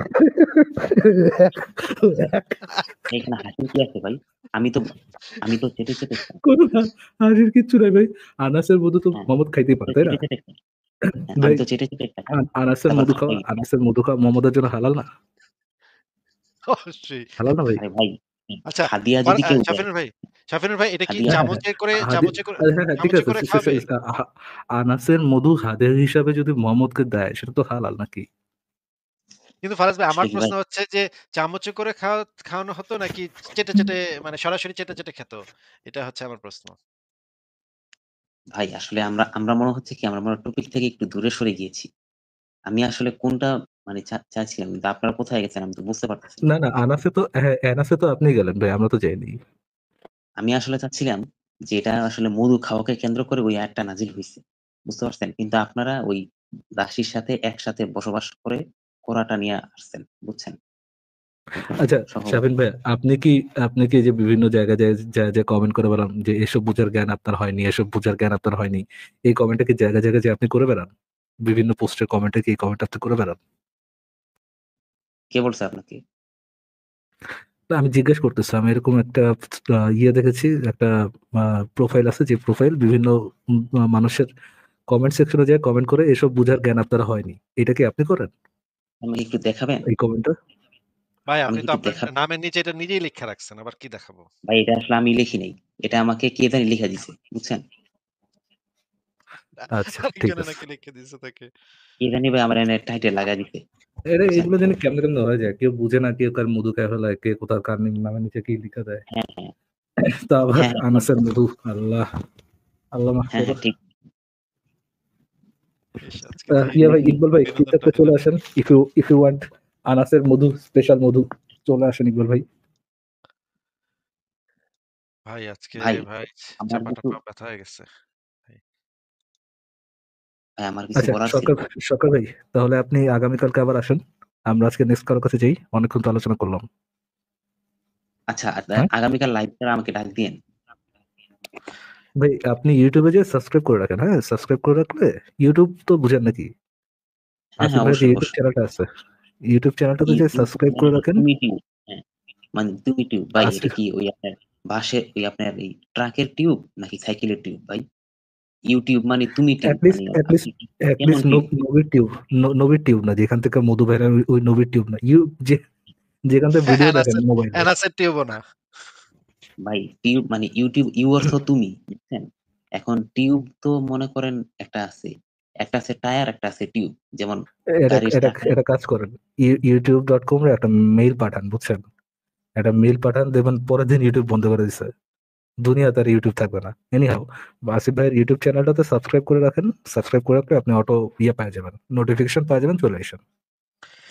এখানে হাসির কি আছে ভাই? আমি তো আমি তো চেটে, চেটে খাই। কোনো হাসির কিচ্ছু নাই ভাই। আনাসের মধু তো হ্যাঁ, মোহাম্মদ খাইতেই পারে, তো তাই না? চেটে, চেটে খাই। হ্যাঁ, আমি ভাই, তো চেটে, চেটে খাই। তারপর ভাই আনাসের মধু খাওয়া মোহাম্মদের জন্য হালাল না? অবশ্যই। হালাল না ভাই? আরে ভাই আচ্ছা, হাদিয়া যদি কেউ দেয়, শাফিনুর ভাই, এটা কি হাদিয়া হ্যাঁ, হ্যাঁ, ঠিক চামচে আছে। করে খাওয়াবে? আনাসের মধু হাদিয়া হিসাবে যদি মোহাম্মদকে দেয়, সেটা তো হালাল নাকি? কিন্তু ফারাজ ভাই, আসলে আমার কি ভাই, প্রশ্ন হচ্ছে যে চামচে করে খাওয়ানো হতো নাকি চেটে, চেটে, মানে সরাসরি চেটে, চেটে খেত? এটা হচ্ছে আমার প্রশ্ন। ভাই আসলে আমরা আমরা মনে হচ্ছে কি আমরা মনে হয় টপিক থেকে একটু দূরে সরে গিয়েছি। আমি আসলে কোনটা মানে চাচ্ছিলাম, কিন্তু আপনারা কোথায় গেছেন আমি তো বুঝতে পারতেছি না। না, এনাসে তো আপনি গেলেন ভাই, আমরা তো যাইনি। আমি আসলে চাচ্ছিলাম যে এটা আসলে মধু খাওয়াকে কেন্দ্র করে ওই আয়াতটা নাজিল হইছে। বুঝতে পারছেন? কিন্তু আপনারা ওই দাসীর সাথে একসাথে বসবাস করে করাটা নিয়ে আসছেন। বুঝছেন? আচ্ছা, সহবত। শাফিন ভাই, আপনি কি যে বিভিন্ন জায়গায় যে কমেন্ট করে বেড়ান যে এসব বুঝার জ্ঞান আপনার হয়নি, এসব বুঝার জ্ঞান আপনার হয়নি, এই কমেন্টটা কি জায়গায় জায়গায় যে আপনি করে বেড়ান? বিভিন্ন পোস্টের কমেন্টে কি এই কমেন্ট আপনি করে বেড়ান? কে বলছে আপনাকে? না, আমি জিজ্ঞেস করতেছি। আমি এরকম একটা ইয়ে দেখেছি, একটা প্রোফাইল আছে, যে প্রোফাইল বিভিন্ন মানুষের কমেন্ট সেকশনে যে কমেন্ট করে এসব বুঝার জ্ঞান আপনার হয়নি, এটা কি আপনি করেন আমাকে একটু দেখাবেন? এই কমেন্টটা? ভাই, আপনি আমাকে তো একটু আপনার দেখাবেন? নামের নিচে এটা নিজেই লিখে রাখছেন। আবার কি দেখাবো? ভাই এটা আসলে আমি লিখি নাই। এটা আমাকে কে জানি লিখে দিছে। বুঝছেন? আচ্ছা, ঠিক আরেকজনে আছে। নাকি লিখে দিছে তাকে। কি জানি ভাই আমার এনে টাইটেল লাগাই দিছে। বুঝছেন? এগুলো জানি কেমনে কেমনে হয়ে যায়, কেউ বুঝে না, কেউ কার মধু খেয়ে ফেলায়, কে কোথাও কার নামের নিচে কি লিখে দেয়। হ্যাঁ, হ্যাঁ। তা আবার হ্যাঁ, হ্যাঁ, আনাসের মধু, আল্লাহ আল্লাহ মাফ হ্যাঁ, করো। হ্যাঁ, ঠিক। ইস, আজকে ইয়া ভাই, ভাই ইকবাল ভাই বিনোদনটা টিকটকে চলে দিলেন। আসেন, ইফ ইউ ওয়ান্ট আনাসের মধু, স্পেশাল মধু, চলে আসেন ইকবাল ভাই। ভাই আজকে ভাই ভাই আমার চাপা কিছু টাপা ব্যথা হয়ে গেছে। ভাই আমার কিছু আচ্ছা, বলার ছিল। সরকার ভাই, তাহলে আপনি আগামীকালকে আবার আসেন, আমরা আজকে নেক্সট কারোর কাছে যাই, অনেকক্ষণ তো আলোচনা করলাম। আচ্ছা, হ্যাঁ আগামীকাল লাইভ করে আমাকে ডাক দিয়েন। ভাই, আপনি ইউটিউবে যে সাবস্ক্রাইব করে রাখেন, হ্যাঁ সাবস্ক্রাইব করে রাখলে ইউটিউব তো বুঝেন নাকি, হ্যাঁ, আসিফ হ্যাঁ, ভাইয়ের যে অবশ্যই, ইউটিউব অবশ্যই। চ্যানেলটা আছে, ইউটিউব চ্যানেলটাতে যে সাবস্ক্রাইব করে মানে রাখেন। তুমি টিউব। হ্যাঁ, মানে তুমি টিউব ভাই, এটা আসিফ কি ওই আপনার বাসের ওই আপনার এই ট্রাকের টিউব নাকি সাইকেলের টিউব ভাই? ইউটিউব মানে তুমি টিউব মানে আপনি কেমন অ্যাটলিস্ট টিউব? নবীর টিউব, নবীর টিউব না, যেখান থেকে মধু বের হয়, ওই নবীর টিউব না, যেখান থেকে ভিডিও দেখেন মোবাইলে। এনাসের টিউবও না। ভাই টিউব মানে ইউটিউব ইউয়ার্স তো তুমি, বুঝছেন? এখন টিউব তো মনে করেন একটা আছে টায়ার, একটা আছে টিউব। যেমন এটা গাড়ির এটা টায়ার। এটা কাজ করেন, youtube.com এর একটা মেইল পাঠান, বুঝছেন, একটা মেইল পাঠান, দেখবেন পরের দিন ইউটিউব বন্ধ করে দিচ্ছে, দুনিয়াতে আর ইউটিউব থাকবে না। এনিহাউ, আসিফ ভাইয়ের ইউটিউব চ্যানেলটাতে সাবস্ক্রাইব করে রাখেন, সাবস্ক্রাইব করে রাখলে আপনি অটো পেয়ে যাবেন, নোটিফিকেশন পেয়ে যাবেন, চলে আসেন,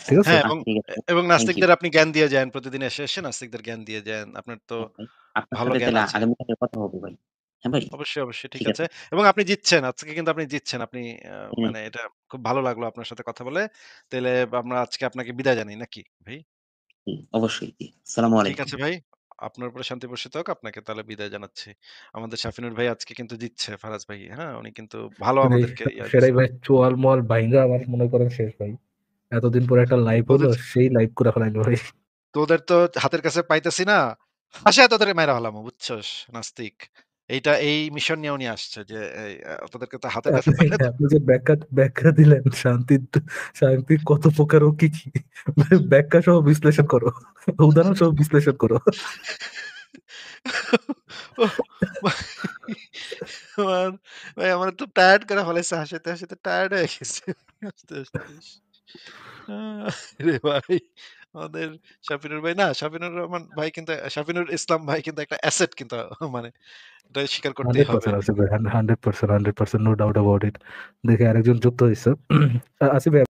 ঠিক আছে? হ্যাঁ, আচ্ছা, ঠিক আছে। এবং থ্যাংক ইউ। নাস্তিকদের আপনি জ্ঞান দিয়ে যান। প্রতিদিন এসে নাস্তিকদের জ্ঞান দিয়ে যান। আপনার তো হ্যাঁ ভাই। আপনার ভালো সাথে জ্ঞান তাহলে আছে। আগামীকালে কথা হবে ভাই। হ্যাঁ ভাই, অবশ্যই, অবশ্যই ঠিক ঠিক আছে। আছে। এবং আপনি জিতছেন। আজকে কিন্তু আপনি জিতছেন। আপনি হুম, মানে এটা খুব ভালো লাগলো আপনার সাথে কথা বলে। তাইলে আমরা আজকে আপনাকে বিদায় জানাই নাকি ভাই? হুম, অবশ্যই জি। আসসালামু ঠিক আলাইকুম। আছে ভাই। আপনার উপরে শান্তি বর্ষিত হোক। আপনাকে তাহলে বিদায় জানাচ্ছি। আমাদের শাফিনুর ভাই আজকে কিন্তু জিতছে ফারাজ ভাই। হ্যাঁ? উনি কিন্তু ভালো মানে আমাদেরকে সেটাই দিছে। ভাই, চোয়াল মোয়াল ভাইঙ্গা আমার মনে করেন শেষ ভাই, এতদিন পরে একটা লাইভ হলো, তোদের সেই লাইভ করে ফেলাইলো ভাই। তোদের তো হাতের কাছে পাইতেছি না। হাসায় তোদের মাইরা ফেলামু বুঝছস? নাস্তিক। এই মিশন নিয়ে উনি আসছে যে তোদেরকে তো হাতের কাছে আপনি পাইলে তো আপনি যে ব্যাখ্যা দিলেন, শান্তি কত প্রকার ও কি কি, ব্যাখ্যা সহ বিশ্লেষণ করো, উদাহরণ সহ বিশ্লেষণ করো। ওহ! ভাই আমার ভাই আমার তো টায়ার্ড করে ফেলাইছে হাসিতে টায়ার্ড হয়ে গেছি। হাসতে। রে ভাই! আমাদের শাফিনুর ভাই না, শাফিনুর রহমান ভাই কিন্তু শাফিনুর ইসলাম ভাই কিন্তু একটা অ্যাসেট কিন্তু মানে এটা স্বীকার করতেই হবে। 100% আছে ভাই, 100%, নো ডাউট অ্যাবাউট ইট। দেখে আরেকজন যুক্ত হয়েছে। আসিফ ভাই,